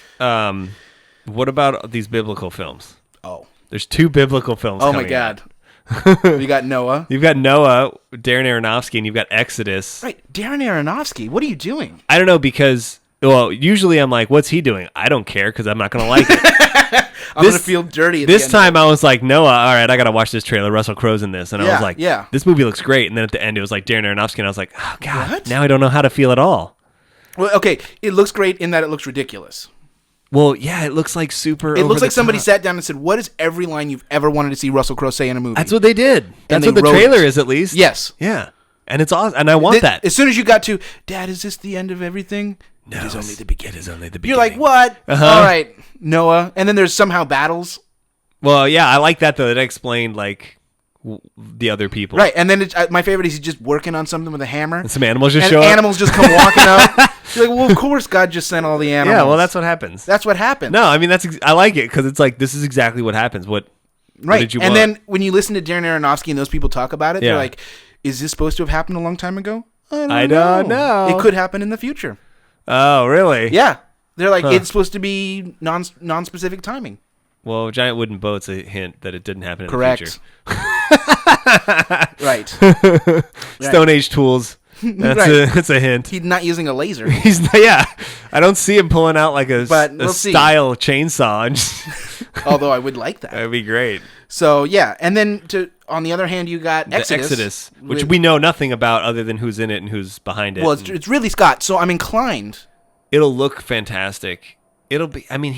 What about these biblical films? Oh. There's 2 biblical films Oh, my coming God. out. We got Noah. You've got Noah, Darren Aronofsky, and you've got Exodus. Right. Darren Aronofsky, what are you doing? I don't know because, well, usually I'm like, what's he doing? I don't care because I'm not going to like it. I'm going to feel dirty at This the end time I was like, Noah, all right, I got to watch this trailer. Russell Crowe's in this. And I was like, this movie looks great. And then at the end, it was like Darren Aronofsky. And I was like, oh, God, what? Now I don't know how to feel at all. Well, okay, it looks great in that it looks ridiculous. Well, yeah, it looks like super. It looks like somebody top. sat down and said, "What is every line you've ever wanted to see Russell Crowe say in a movie?" That's what they did. That's they what the wrote trailer it. is, at least. Yes. Yeah, and it's awesome, and I want that. As soon as you got to, Dad, is this the end of everything? No, it is only the beginning. It is only the beginning. You're like, what? All right, Noah, and then there's somehow battles. Well, yeah, I like that though. It explained like the other people, right? And then my favorite is he's just working on something with a hammer, and some animals just show up. Animals just come walking up. You're like, well, of course, God just sent all the animals. Yeah, well, that's what happens. That's what happens. No, I mean I like it because it's like this is exactly what happens. What did you want? And then when you listen to Darren Aronofsky and those people talk about it, they're like, "Is this supposed to have happened a long time ago?" I don't know. It could happen in the future. Oh, really? Yeah, they're like, it's supposed to be non-specific timing. Well, giant wooden boat's a hint that it didn't happen in Correct. the future. Right. Stone Age tools. That's a hint. He's not using a laser. I don't see him pulling out like a style chainsaw. Although I would like that. That'd be great. So yeah, and then on the other hand, you got Exodus, which we know nothing about other than who's in it and who's behind it. Well, it's Ridley Scott, so I'm inclined. It'll look fantastic. It'll be. I mean,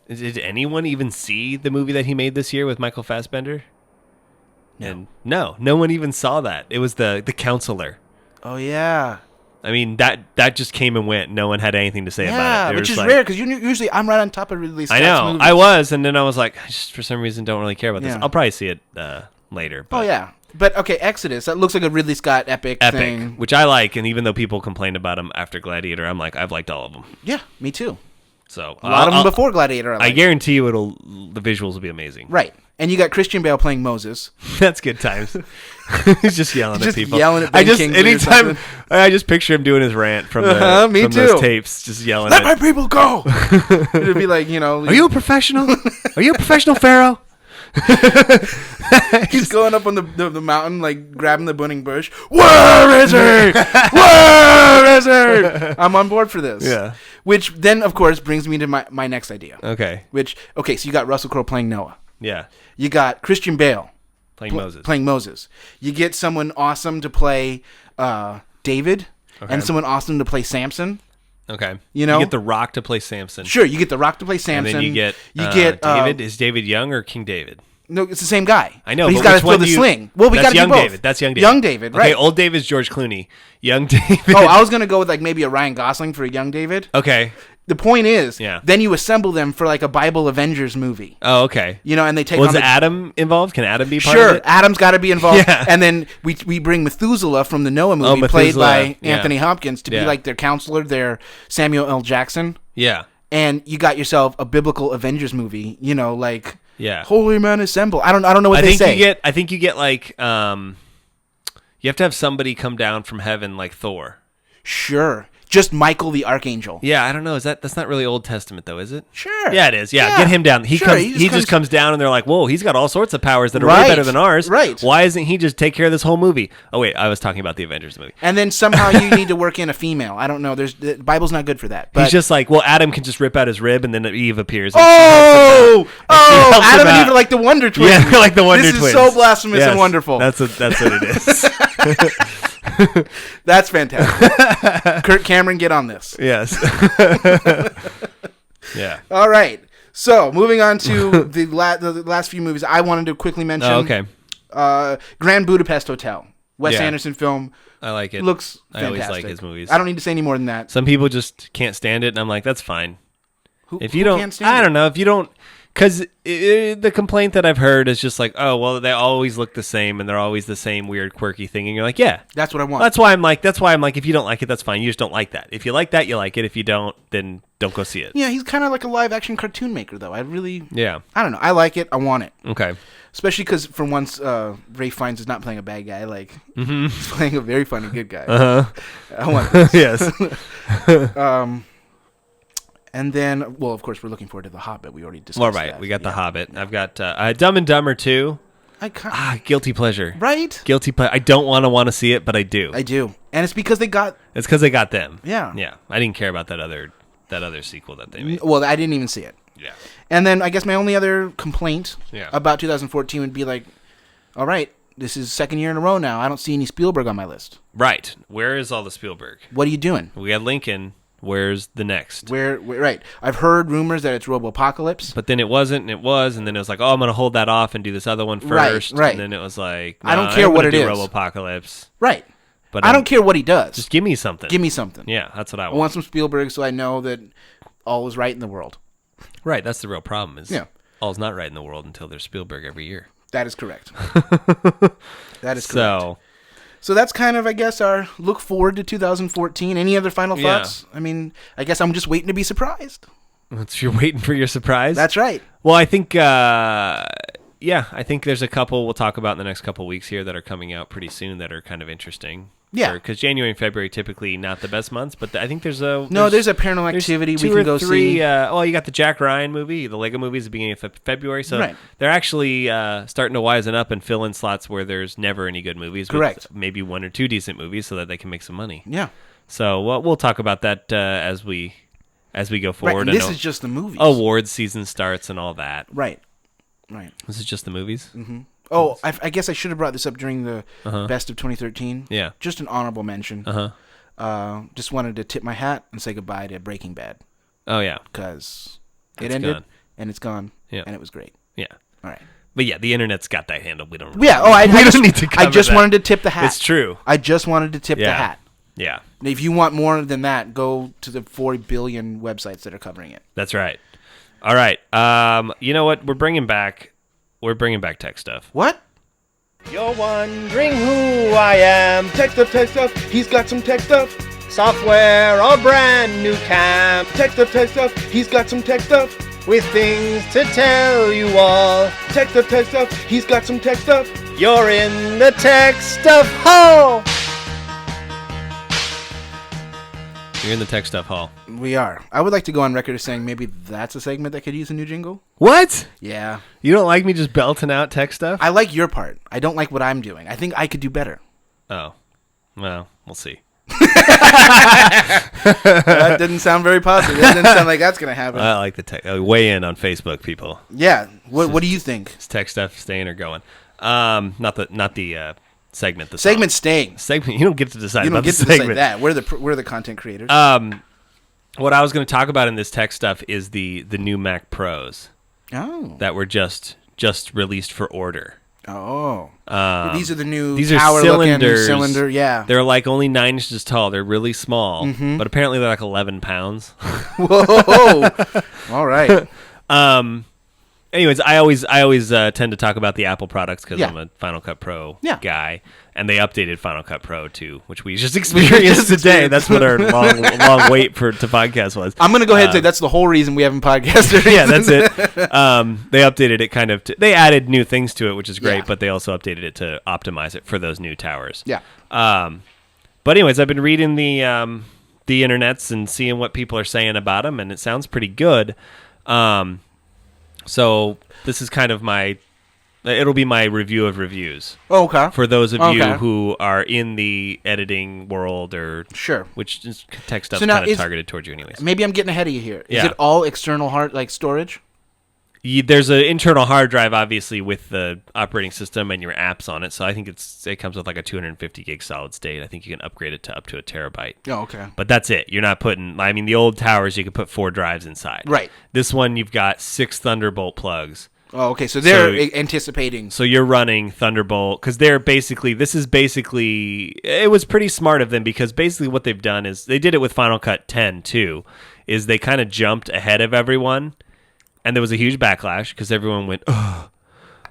did anyone even see the movie that he made this year with Michael Fassbender? No. And no one even saw that. It was the Counselor. Oh yeah. I mean that just came and went. No one had anything to say about it. Which is rare because usually I'm right on top of Ridley Scott's I know. movies. I was, and then I was like, I just for some reason don't really care about this. Yeah. I'll probably see it later. But. Oh yeah. But okay, Exodus. That looks like a Ridley Scott epic thing. Which I like, and even though people complained about him after Gladiator, I'm like, I've liked all of them. Yeah, me too. So a lot of them before Gladiator. I guarantee you, the visuals will be amazing. Right, and you got Christian Bale playing Moses. That's good times. He's just yelling at people. Yelling at Ben Kingsley anytime I just picture him doing his rant from those tapes, just yelling. Let my people go. It'd be like, are you a professional? Are you a professional pharaoh? He's going up on the mountain, like grabbing the burning bush. Where is he? Where is he? I'm on board for this. Yeah. Which then, of course, brings me to my next idea. Okay. So you got Russell Crowe playing Noah. Yeah. You got Christian Bale playing Moses. You get someone awesome to play David, and someone awesome to play Samson. Okay. You get The Rock to play Samson. Sure, you get The Rock to play Samson. And then you get David. Is David Young or King David? No, it's the same guy. I know, but he's got to throw the sling. Well, we got to do both. David. That's young David. Young David, right? Okay, old David's George Clooney. Young David. Oh, I was gonna go with like maybe a Ryan Gosling for a young David. Okay. The point is, then you assemble them for like a Bible Avengers movie. Oh, okay. And they take. Was Adam involved? Can Adam be part of it? Sure, Adam's got to be involved. Yeah. And then we bring Methuselah from the Noah movie, played by Anthony Hopkins, to be like their counselor, their Samuel L. Jackson. Yeah. And you got yourself a biblical Avengers movie. Like. Yeah. Holy men assemble. I don't know what they say. I think you get like you have to have somebody come down from heaven like Thor. Sure. Just Michael the Archangel. Yeah, I don't know. That's not really Old Testament though, is it? Sure. Yeah, it is. Yeah. Get him down. He just comes down and they're like, "Whoa, he's got all sorts of powers that are way better than ours." Right. Why isn't he just take care of this whole movie? Oh wait, I was talking about the Avengers movie. And then somehow you need to work in a female. I don't know. The Bible's not good for that. But he's just like, well, Adam can just rip out his rib and then Eve appears. Adam and Eve are like the Wonder Twins. Yeah, like the Wonder Twins. This is so blasphemous and wonderful. That's what it is. That's fantastic. Kirk Cameron, get on this. Yes. Yeah. All right. So moving on to the last few movies, I wanted to quickly mention. Oh, okay. Grand Budapest Hotel, Wes Anderson film. I like it. Looks fantastic. I always like his movies. I don't need to say any more than that. Some people just can't stand it, and I'm like, that's fine. Who can't stand it? I don't know. If you don't, because the complaint that I've heard is just like, oh, well, they always look the same, and they're always the same weird, quirky thing, and you're like, yeah, that's what I want. That's why I'm like, if you don't like it, that's fine. You just don't like that. If you like that, you like it. If you don't, then don't go see it. Yeah, he's kind of like a live action cartoon maker, though. I don't know. I like it. I want it. Okay. Especially because for once, Ralph Fiennes is not playing a bad guy. Like he's playing a very funny good guy. I want this. Yes. And then, well, of course, we're looking forward to The Hobbit. We already discussed. All right, that. We got The Hobbit. I've got Dumb and Dumber 2. Guilty pleasure. Right? Guilty pleasure. I don't want to see it, but I do. I do, and it's because they got. It's because they got them. Yeah. Yeah. I didn't care about that other sequel that they made. Well, I didn't even see it. Yeah. And then I guess my only other complaint about 2014 would be like, all right, this is second year in a row now. I don't see any Spielberg on my list. Right. Where is all the Spielberg? What are you doing? We got Lincoln. Where's the next? Right. I've heard rumors that it's Robopocalypse. But then it wasn't, and it was, and then it was like, oh, I'm going to hold that off and do this other one first. Right. And then it was like, I don't care what it is. Robopocalypse. Right. But I don't care what he does. Just give me something. Give me something. Yeah, that's what I want. I want some Spielberg so I know that all is right in the world. Right, that's the real problem is all's not right in the world until there's Spielberg every year. That is correct. That is correct. So that's kind of, I guess, our look forward to 2014. Any other final thoughts? I mean, I guess I'm just waiting to be surprised. You're waiting for your surprise? That's right. Well, I think, I think there's a couple we'll talk about in the next couple of weeks here that are coming out pretty soon that are kind of interesting. Yeah. Because January and February typically not the best months, but I think there's a Paranormal Activity we can go see. You got the Jack Ryan movie, the Lego movie is the beginning of February, so they're actually starting to wisen up and fill in slots where there's never any good movies. Correct. Maybe one or two decent movies so that they can make some money. Yeah. So we'll talk about that as we go forward. Right, and this is just the movies. Awards season starts and all that. Right. This is just the movies? Mm-hmm. Oh, I guess I should have brought this up during the best of 2013. Yeah. Just an honorable mention. Just wanted to tip my hat and say goodbye to Breaking Bad. Oh, yeah. Because it ended, and it's gone, and it was great. Yeah. All right. But yeah, the internet's got that handle. We don't. I don't need to cover I just that. wanted to tip the hat. It's true. I just wanted to tip the hat. Yeah. If you want more than that, go to the 4 billion websites that are covering it. That's right. All right. You know what? We're bringing back tech stuff. What? You're wondering who I am. Tech stuff. He's got some tech stuff. software or brand new cam. Tech stuff, he's got some tech stuff. With things to tell you all. Tech stuff, he's got some tech stuff. You're in the tech stuff hall. You're in the tech stuff hall. We are. I would like to go on record as saying maybe that's a segment that could use a new jingle. What? Yeah. You don't like me just belting out tech stuff? I like your part. I don't like what I'm doing. I think I could do better. Oh. Well, we'll see. That didn't sound very positive. That didn't sound like that's going to happen. I like the tech. Weigh in on Facebook, people. Yeah. What do you think? Is tech stuff staying or going? Not the segment. The segment's staying. Segment. You don't get to decide. You don't about get the to segment. decide that. We're the content creators. What I was going to talk about in this tech stuff is the new Mac Pros. Oh. That were just released for order. Oh. These are the new these are cylinders. cylinder, yeah. They're like only 9 inches tall. They're really small, Mm-hmm. but apparently they're like 11 pounds. Whoa. All right. Anyways, I always tend to talk about the Apple products because Yeah. I'm a Final Cut Pro Yeah. guy, and they updated Final Cut Pro too, which we just experienced today. That's what our long wait to podcast was. I'm going to go ahead and say that's the whole reason we haven't podcasted. Yeah, that's it. They updated it kind of. They added new things to it, which is great, Yeah. but they also updated it to optimize it for those new towers. Yeah. But anyways, I've been reading the internets and seeing what people are saying about them, and it sounds pretty good. So this is kind of it'll be my review of reviews. Oh, okay. For those of you who are in the editing world or sure, which is tech stuff So now kind of targeted towards you anyways. Maybe I'm getting ahead of you here. Is Yeah. it all external hard storage? There's an internal hard drive, obviously, with the operating system and your apps on it. So I think it comes with like a 250 gig solid state. I think you can upgrade it to up to a terabyte. Oh, okay. But that's it. You're not putting. I mean, the old towers you could put 4 drives inside. Right. This one you've got 6 Thunderbolt plugs. Oh, okay. So they're anticipating. So you're running Thunderbolt because it was pretty smart of them because basically what they've done is they did it with Final Cut 10 too, is they kind of jumped ahead of everyone. And there was a huge backlash because everyone went, "Oh,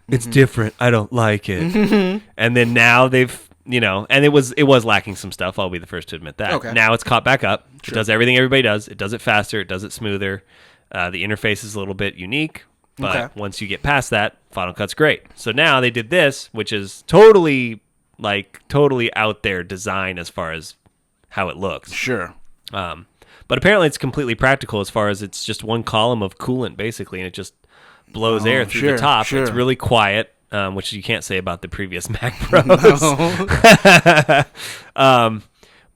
it's different. I don't like it." And then now they've, and it was lacking some stuff. I'll be the first to admit that. Okay. Now it's caught back up. Sure. It does everything everybody does. It does it faster. It does it smoother. The interface is a little bit unique, but once you get past that, Final Cut's great. So now they did this, which is totally out there design as far as how it looks. Sure. But apparently it's completely practical as far as it's just one column of coolant, basically, and it just blows air through the top. Sure. It's really quiet, which you can't say about the previous Mac Pros. No.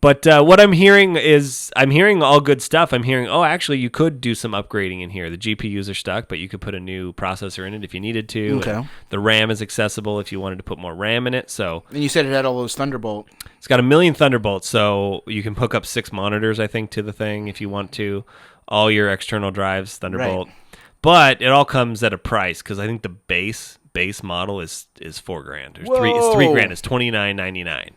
But what I'm hearing is all good stuff. I'm hearing, actually, you could do some upgrading in here. The GPUs are stuck, but you could put a new processor in it if you needed to. Okay. The RAM is accessible if you wanted to put more RAM in it. So. And you said it had all those Thunderbolt. It's got 1 million Thunderbolts, so you can hook up 6 monitors, I think, to the thing if you want to. All your external drives, Thunderbolt. Right. But it all comes at a price because I think the base model is $4,000 or $3,000. It's $2,999.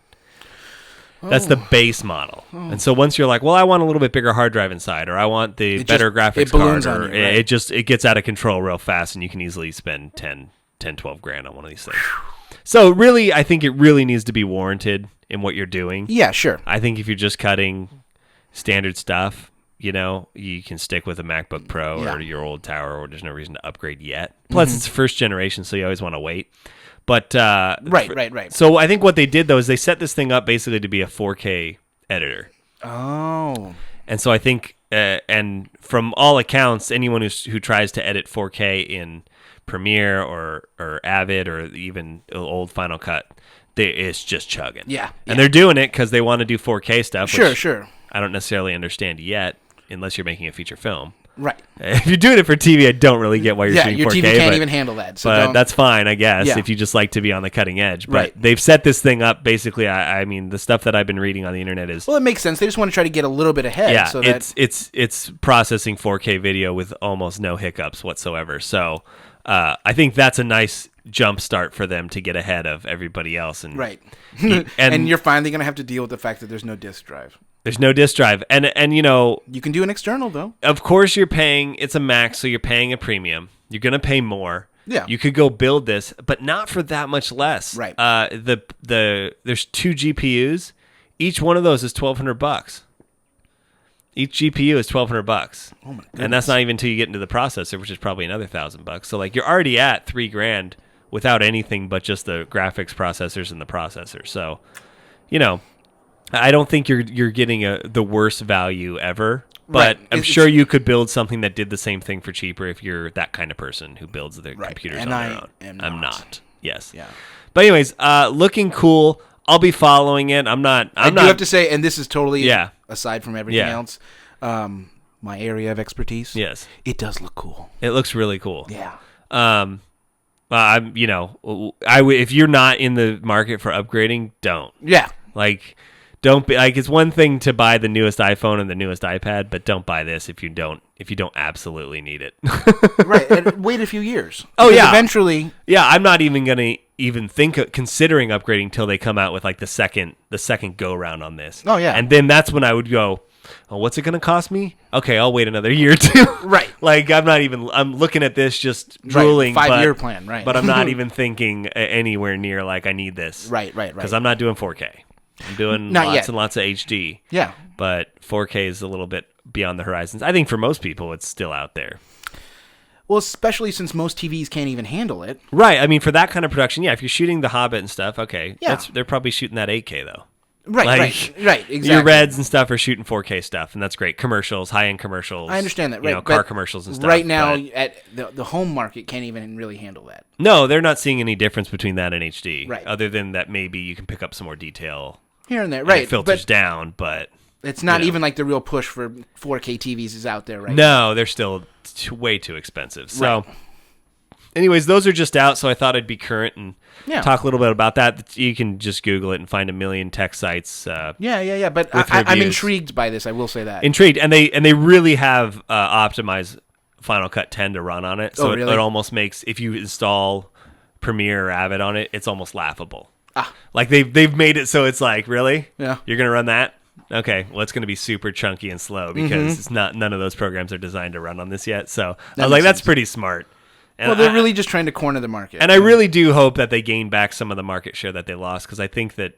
That's the base model. And so once you're like, well, I want a little bit bigger hard drive inside, or I want the better graphics card, or right? it gets out of control real fast, and you can easily spend $12,000 on one of these things. So really, I think it really needs to be warranted in what you're doing. Yeah, sure. I think if you're just cutting standard stuff, you can stick with a MacBook Pro or your old tower, or there's no reason to upgrade yet. Plus, it's first generation, so you always want to wait. But right. So I think what they did though is they set this thing up basically to be a 4K editor. Oh. And so I think, and from all accounts, anyone who tries to edit 4K in Premiere or Avid or even old Final Cut, it's just chugging. Yeah. And they're doing it because they want to do 4K stuff. Sure. I don't necessarily understand yet, unless you're making a feature film. Right. If you're doing it for TV, I don't really get why you're shooting 4K. Yeah, your TV can't even handle that. So but that's fine, I guess, if you just like to be on the cutting edge. But they've set this thing up, basically, I mean, the stuff that I've been reading on the internet is... Well, it makes sense. They just want to try to get a little bit ahead. Yeah, so it's processing 4K video with almost no hiccups whatsoever. So I think that's a nice jump start for them to get ahead of everybody else. And, right. And you're finally going to have to deal with the fact that there's no disk drive. There's no disk drive. And you can do an external, though. Of course you're paying, it's a Mac, so you're paying a premium. You're going to pay more. Yeah. You could go build this, but not for that much less. Right. There's 2 GPUs. Each one of those is $1,200. Each GPU is $1,200. Oh my goodness. And that's not even until you get into the processor, which is probably another $1,000. So like you're already at $3,000 without anything but just the graphics processors and the processor. So, I don't think you're getting the worst value ever. But right. I'm sure you could build something that did the same thing for cheaper if you're that kind of person who builds their computers on their own. I'm not. Yes. Yeah. But anyways, looking cool. I'll be following it. I do have to say, and this is totally Yeah. aside from everything else, my area of expertise. Yes. It does look cool. It looks really cool. Yeah. If you're not in the market for upgrading, don't. Yeah. Don't be it's one thing to buy the newest iPhone and the newest iPad, but don't buy this if you don't absolutely need it. Right. And wait a few years. Oh yeah. Eventually. Yeah, I'm not even gonna think of considering upgrading till they come out with like the second go round on this. Oh yeah. And then that's when I would go, oh, what's it gonna cost me? Okay, I'll wait another year or two. Right. I'm looking at this just drooling. Right. 5-year plan. Right. But I'm not even thinking anywhere near like I need this. Right. Because I'm not doing 4K. I'm doing and lots of HD. Yeah. But 4K is a little bit beyond the horizons. I think for most people, it's still out there. Well, especially since most TVs can't even handle it. Right. I mean, for that kind of production, yeah, if you're shooting The Hobbit and stuff, okay. Yeah. They're probably shooting that 8K, though. Right, exactly. Your Reds and stuff are shooting 4K stuff, and that's great. Commercials, high-end commercials. I understand that, right. Car commercials and stuff. Right now, at the home market can't even really handle that. No, they're not seeing any difference between that and HD. Right. Other than that maybe you can pick up some more detail. Here and there, right. It filters down, but... It's not even like the real push for 4K TVs is out there right now. No, they're still way too expensive. So, anyways, those are just out, so I thought I'd be current and talk a little bit about that. You can just Google it and find a million tech sites. Yeah. But I'm intrigued by this, I will say that. Intrigued, and they really have optimized Final Cut 10 to run on it. So really? It almost makes, if you install Premiere or Avid on it, it's almost laughable. Like they've made it so it's like, really? Yeah. You're gonna run that? Okay, well, it's going to be super chunky and slow because it's not. None of those programs are designed to run on this yet. So I was like, that's pretty smart. And well, they're really just trying to corner the market. And I really do hope that they gain back some of the market share that they lost because I think that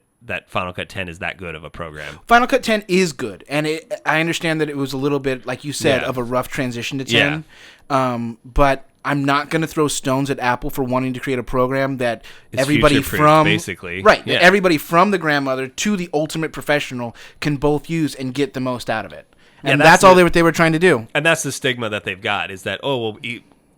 Final Cut 10 is that good of a program. Final Cut 10 is good, and I understand that it was a little bit, like you said, of a rough transition to 10. But I'm not going to throw stones at Apple for wanting to create a program that everybody from basically everybody from the grandmother to the ultimate professional can both use and get the most out of it. And that's all they were trying to do. And that's the stigma that they've got is that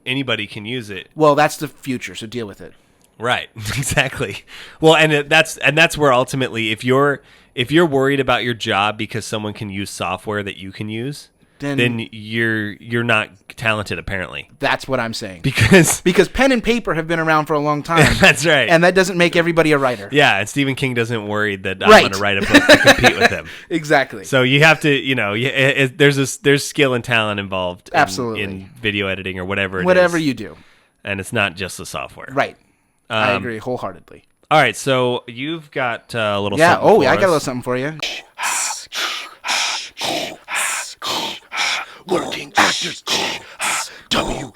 anybody can use it. Well, that's the future, so deal with it. Right, exactly. Well, and that's where ultimately, if you're worried about your job because someone can use software that you can use, then you're not talented, apparently. That's what I'm saying. Because pen and paper have been around for a long time. That's right. And that doesn't make everybody a writer. Yeah, and Stephen King doesn't worry that I'm going to write a book to compete with him. Exactly. So you have to, there's skill and talent involved in video editing or whatever it is. Whatever you do. And it's not just the software. Right. I agree wholeheartedly. All right, so you've got a little something I got a little something for you. Working actors, WORKING,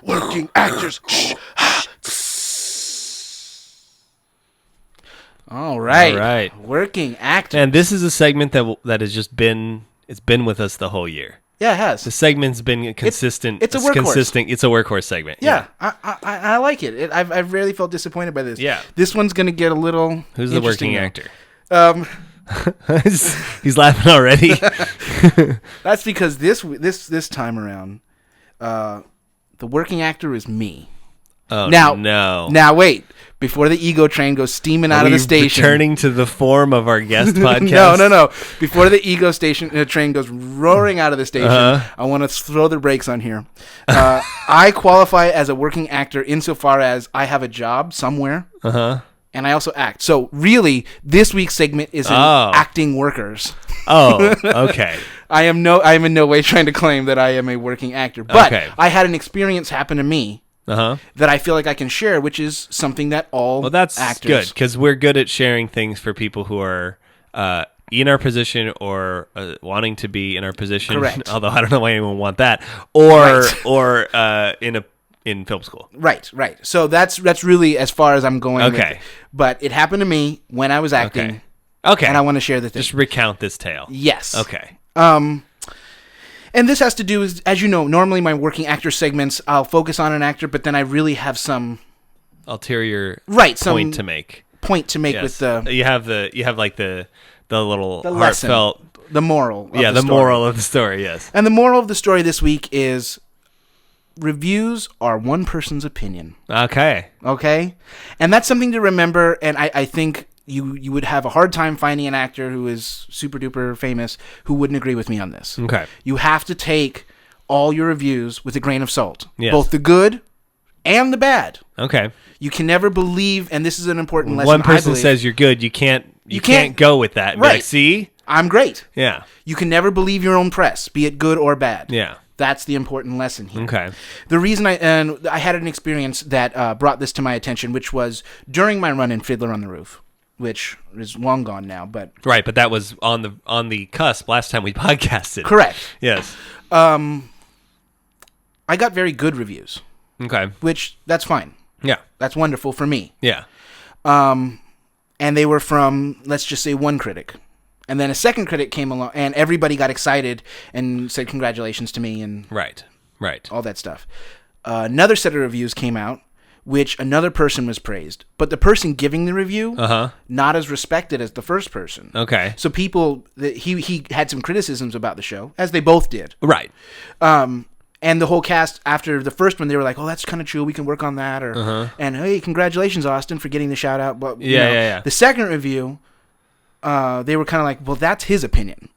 working actors. All right, working actors. And this is a segment that has just been with us the whole year. Yeah, it has. The segment's been consistent. It's a workhorse. It's a workhorse segment. Yeah. I like it. I've rarely felt disappointed by this. Yeah. This one's gonna get a little. Who's the working actor? He's laughing already. That's because this time around, the working actor is me. Oh no! Now wait. Before the ego train goes steaming out of the station, returning to the form of our guest podcast. No. Before the ego train goes roaring out of the station, I want to throw the brakes on here. I qualify as a working actor insofar as I have a job somewhere. And I also act. So really, this week's segment is acting workers. Oh, okay. I am in no way trying to claim that I am a working actor, but I had an experience happen to me that I feel like I can share, which is something that that's actors. Good because we're good at sharing things for people who are in our position or wanting to be in our position. Correct. Although I don't know why anyone would want that, or in film school. Right. So that's really as far as I'm going. Okay. But it happened to me when I was acting. Okay. Okay. And I want to share the thing. Just recount this tale. Yes. Okay. And this has to do with, as you know, normally my working actor segments, I'll focus on an actor, but then I really have some ulterior point to make. Yes. With the you have like the little the heartfelt lesson, the moral. Of the moral of the story. Yes. And the moral of the story this week is reviews are one person's opinion. Okay. And that's something to remember. And I think you would have a hard time finding an actor who is super duper famous who wouldn't agree with me on this. Okay. You have to take all your reviews with a grain of salt. Yes. Both the good and the bad. Okay. You can never believe, and this is an important lesson. One person says you're good, you can't go with that. Right. Like, see? I'm great. Yeah. You can never believe your own press, be it good or bad. Yeah. That's the important lesson here. Okay. The reason I had an experience that brought this to my attention, which was during my run in Fiddler on the Roof, which is long gone now, but right, but that was on the cusp last time we podcasted. Correct. Yes. I got very good reviews. Okay. Which that's fine. Yeah. That's wonderful for me. Yeah. And they were from, let's just say, one critic. And then a second critic came along, and everybody got excited and said congratulations to me and right, all that stuff. Another set of reviews came out, which another person was praised, but the person giving the review not as respected as the first person. Okay. So he had some criticisms about the show, as they both did. Right. And the whole cast, after the first one, they were like, "Oh, that's kind of true. We can work on that." And hey, congratulations, Austin, for getting the shout out. But yeah. The second review, they were kind of like, "Well, that's his opinion."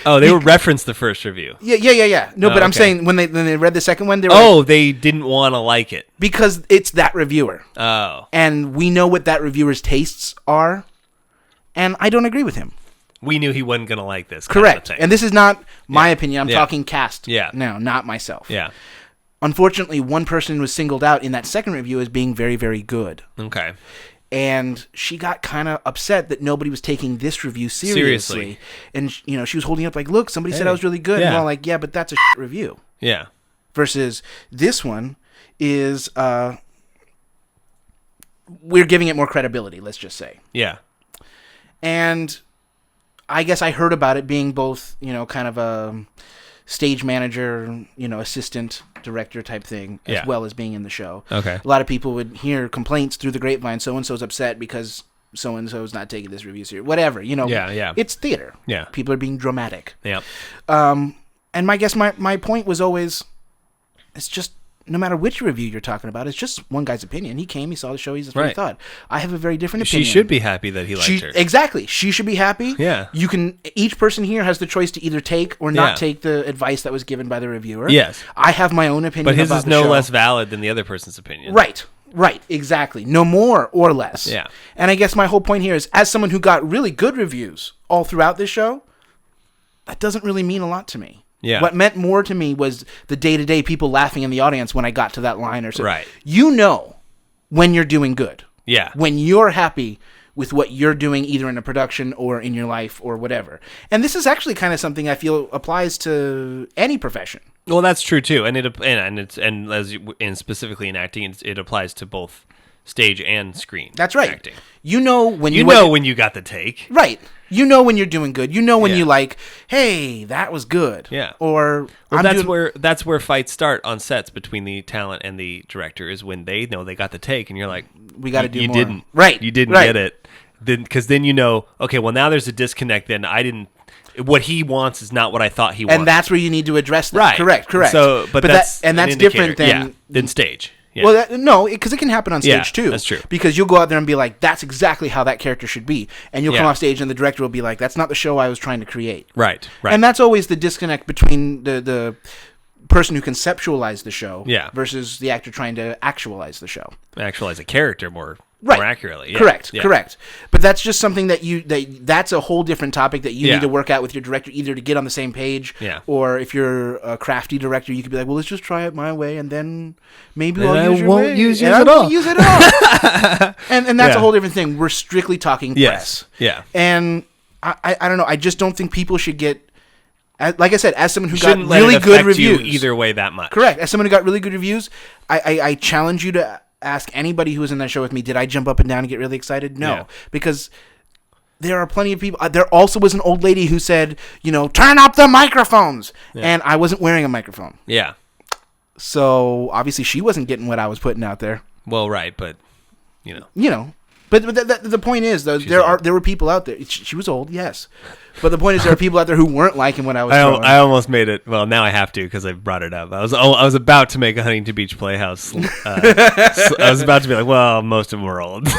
Oh, they would reference the first review. Yeah. No, but I'm saying when they read the second one, they were like, they didn't want to like it because it's that reviewer. Oh, and we know what that reviewer's tastes are, and I don't agree with him. We knew he wasn't going to like this. Correct. And this is not my opinion. I'm talking cast. Yeah. No, not myself. Yeah. Unfortunately, one person was singled out in that second review as being very, very good. Okay. And she got kind of upset that nobody was taking this review seriously. And, she was holding up like, look, somebody said I was really good. Yeah. And we're all like, yeah, but that's a shit review. Yeah. Versus this one is, we're giving it more credibility, let's just say. Yeah. And I guess I heard about it being both, kind of a stage manager, assistant director type thing, as well as being in the show. Okay. A lot of people would hear complaints through the grapevine, so-and-so's upset because so-and-so's not taking this review seriously. Whatever, Yeah. It's theater. Yeah. People are being dramatic. Yeah. And my point was always, it's just, no matter which review you're talking about, it's just one guy's opinion. He came, he saw the show, he's what he thought. I have a very different opinion. She should be happy that he liked her. Exactly. She should be happy. Yeah. Each person here has the choice to either take or not take the advice that was given by the reviewer. Yes. I have my own opinion about the show. But his is no less valid than the other person's opinion. Right. Exactly. No more or less. Yeah. And I guess my whole point here is, as someone who got really good reviews all throughout this show, that doesn't really mean a lot to me. Yeah. What meant more to me was the day-to-day people laughing in the audience when I got to that line or so. Right. When you're doing good. Yeah. When you're happy with what you're doing, either in a production or in your life or whatever. And this is actually kind of something I feel applies to any profession. Well, that's true too, and specifically in acting, it applies to both stage and screen. That's right. Acting. When you got the take. Right. When you're doing good. When you like, hey, that was good. Yeah. Or that's where fights start on sets between the talent and the director, is when they know they got the take and you're like, we got to do more. You didn't. Right. You didn't get it. Because then okay, well now there's a disconnect. Then I didn't. What he wants is not what I thought he wanted. And that's where you need to address that. Right. Correct. So, that's different than stage. Yeah. Well, because it can happen on stage too. That's true. Because you'll go out there and be like, "That's exactly how that character should be," and you'll come off stage and the director will be like, "That's not the show I was trying to create." Right. And that's always the disconnect between the person who conceptualized the show versus the actor trying to actualize the show. Actualize a character more accurately. Yeah. Correct. But that's just something that's a whole different topic that you need to work out with your director, either to get on the same page, or if you're a crafty director, you could be like, well, let's just try it my way, and then maybe I'll use your way. Use it at all. And that's a whole different thing. We're strictly talking press. Yeah. And I don't know. I just don't think people should get, like I said, as someone who got really good reviews, either way that much. Correct. As someone who got really good reviews, I challenge you to ask anybody who was in that show with me, did I jump up and down and get really excited? No. Because there are plenty of people. There also was an old lady who said, turn up the microphones. Yeah. And I wasn't wearing a microphone. Yeah. So obviously she wasn't getting what I was putting out there. Well, right, but But the point is, though, there were people out there. She was old, yes. But the point is, there are people out there who weren't liking what I was throwing. I almost made it. Well, now I have to because I brought it up. I was about to make a Huntington Beach Playhouse. So I was about to be like, well, most of them were old.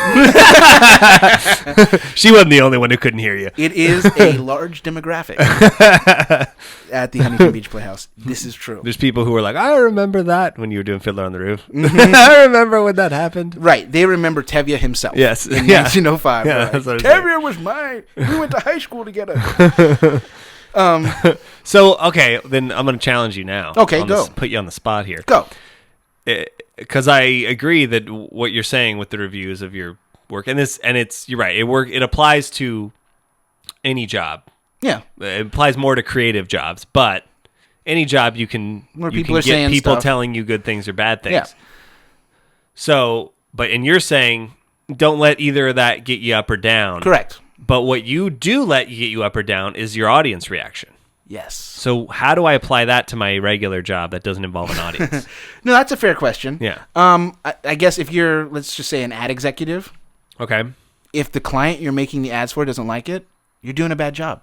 She wasn't the only one who couldn't hear you. It is a large demographic at the Huntington Beach Playhouse. This is true. There's people who were like, I remember that when you were doing Fiddler on the Roof. Mm-hmm. I remember when that happened. Right. They remember Tevye himself. Yes. In 1905. Yeah, right. Tevye was mine. We went to high school together. So, okay, then I'm going to challenge you now. Okay, go. Put you on the spot here. Go. Because I agree that what you're saying with the reviews of your work, you're right. It applies to any job. Yeah. It applies more to creative jobs, but any job you can get people telling you good things or bad things. Yeah. So, and you're saying don't let either of that get you up or down. Correct. But what you do let you get you up or down is your audience reaction. Yes. So how do I apply that to my regular job that doesn't involve an audience? No, that's a fair question. Yeah. I guess if you're, let's just say, an ad executive. Okay. If the client you're making the ads for doesn't like it, you're doing a bad job.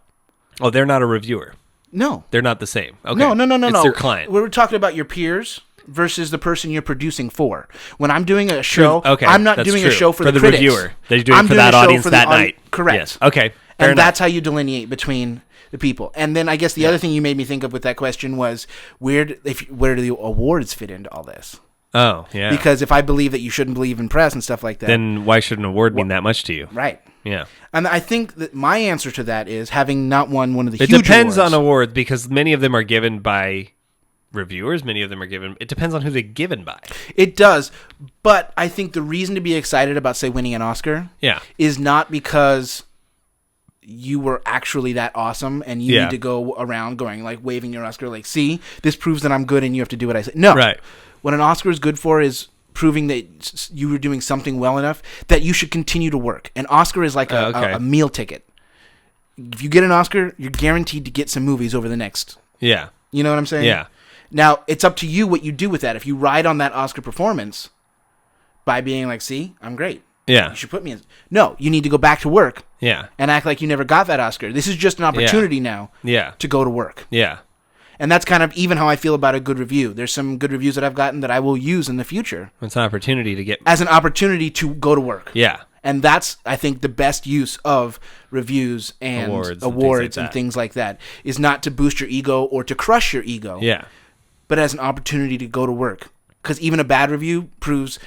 Oh, they're not a reviewer. No. They're not the same. Okay. No. It's their client. We're talking about your peers versus the person you're producing for. When I'm doing a show, I'm not doing a show for the critics. Reviewer. They're doing it for that audience that night. Correct. Yes. Okay. And that's how you delineate between the people. And then I guess the other thing you made me think of with that question was where do the awards fit into all this? Oh, yeah. Because if I believe that you shouldn't believe in press and stuff like that, then why should an award mean that much to you? Right. Yeah. And I think that my answer to that is having not won one of the huge awards. It depends on awards because many of them are given by reviewers. Many of them are given. It depends on who they're given by. It does. But I think the reason to be excited about, say, winning an Oscar is not because you were actually that awesome and you need to go around going like waving your Oscar like, see, this proves that I'm good and you have to do what I say. No. Right. What an Oscar is good for is proving that you were doing something well enough that you should continue to work. An Oscar is like a meal ticket. If you get an Oscar, you're guaranteed to get some movies over the next. Yeah. You know what I'm saying? Yeah. Now, it's up to you what you do with that. If you ride on that Oscar performance by being like, see, I'm great. Yeah. You should put me in. No, you need to go back to work. Yeah. And act like you never got that Oscar. This is just an opportunity now to go to work. Yeah. And that's kind of even how I feel about a good review. There's some good reviews that I've gotten that I will use in the future. It's an opportunity to get... As an opportunity to go to work. Yeah. And that's, I think, the best use of reviews and awards and things like that is not to boost your ego or to crush your ego. Yeah. But as an opportunity to go to work. Because even a bad review proves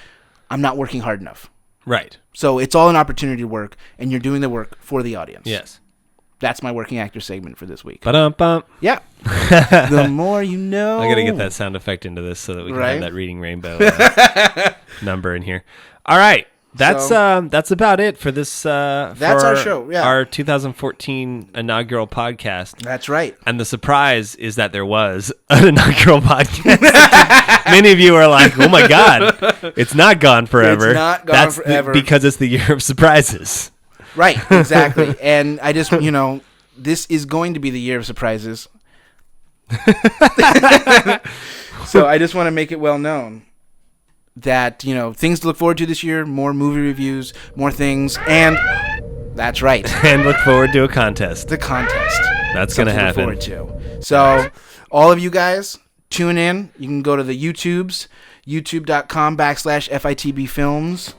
I'm not working hard enough. Right. So it's all an opportunity to work, and you're doing the work for the audience. Yes. That's my working actor segment for this week. Ba-dum-bum. Yeah. The more you know. I got to get that sound effect into this so that we can have that Reading Rainbow number in here. All right. That's about it for this. That's our show. Yeah. Our 2014 inaugural podcast. That's right. And the surprise is that there was an inaugural podcast. Many of you are like, "Oh my God, it's not gone forever." It's not gone forever because it's the year of surprises. Right. Exactly. And I just, this is going to be the year of surprises. So I just want to make it well known that, things to look forward to this year, more movie reviews, more things, and that's right. And look forward to a contest. The contest. That's going to happen. Look forward to. So all of you guys, tune in. You can go to the YouTubes, youtube.com/FITB Films.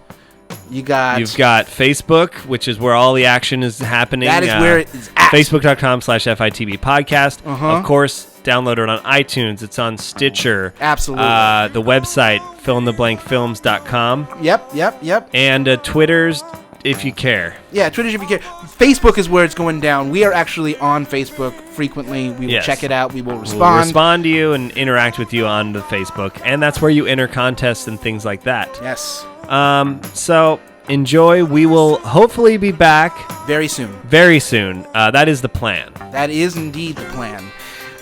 You've got Facebook, which is where all the action is happening. That is where it is at. Facebook.com/FITB Podcast. Of course, download it on iTunes. It's on Stitcher. Absolutely. The website, fillin-the-blank-films.com. Yep. And Twitter's, if you care. Yeah, Twitter's if you care. Facebook is where it's going down. We are actually on Facebook frequently. We will check it out. We will respond. We'll respond to you and interact with you on the Facebook. And that's where you enter contests and things like that. Yes. So enjoy. We will hopefully be back very soon. That is the plan. That is indeed the plan,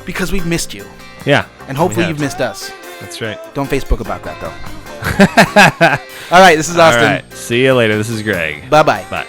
because we've missed you. Yeah. And hopefully you've missed us. That's right. Don't Facebook about that though. All right. This is Austin. All right. See you later. This is Greg. Bye-bye. Bye.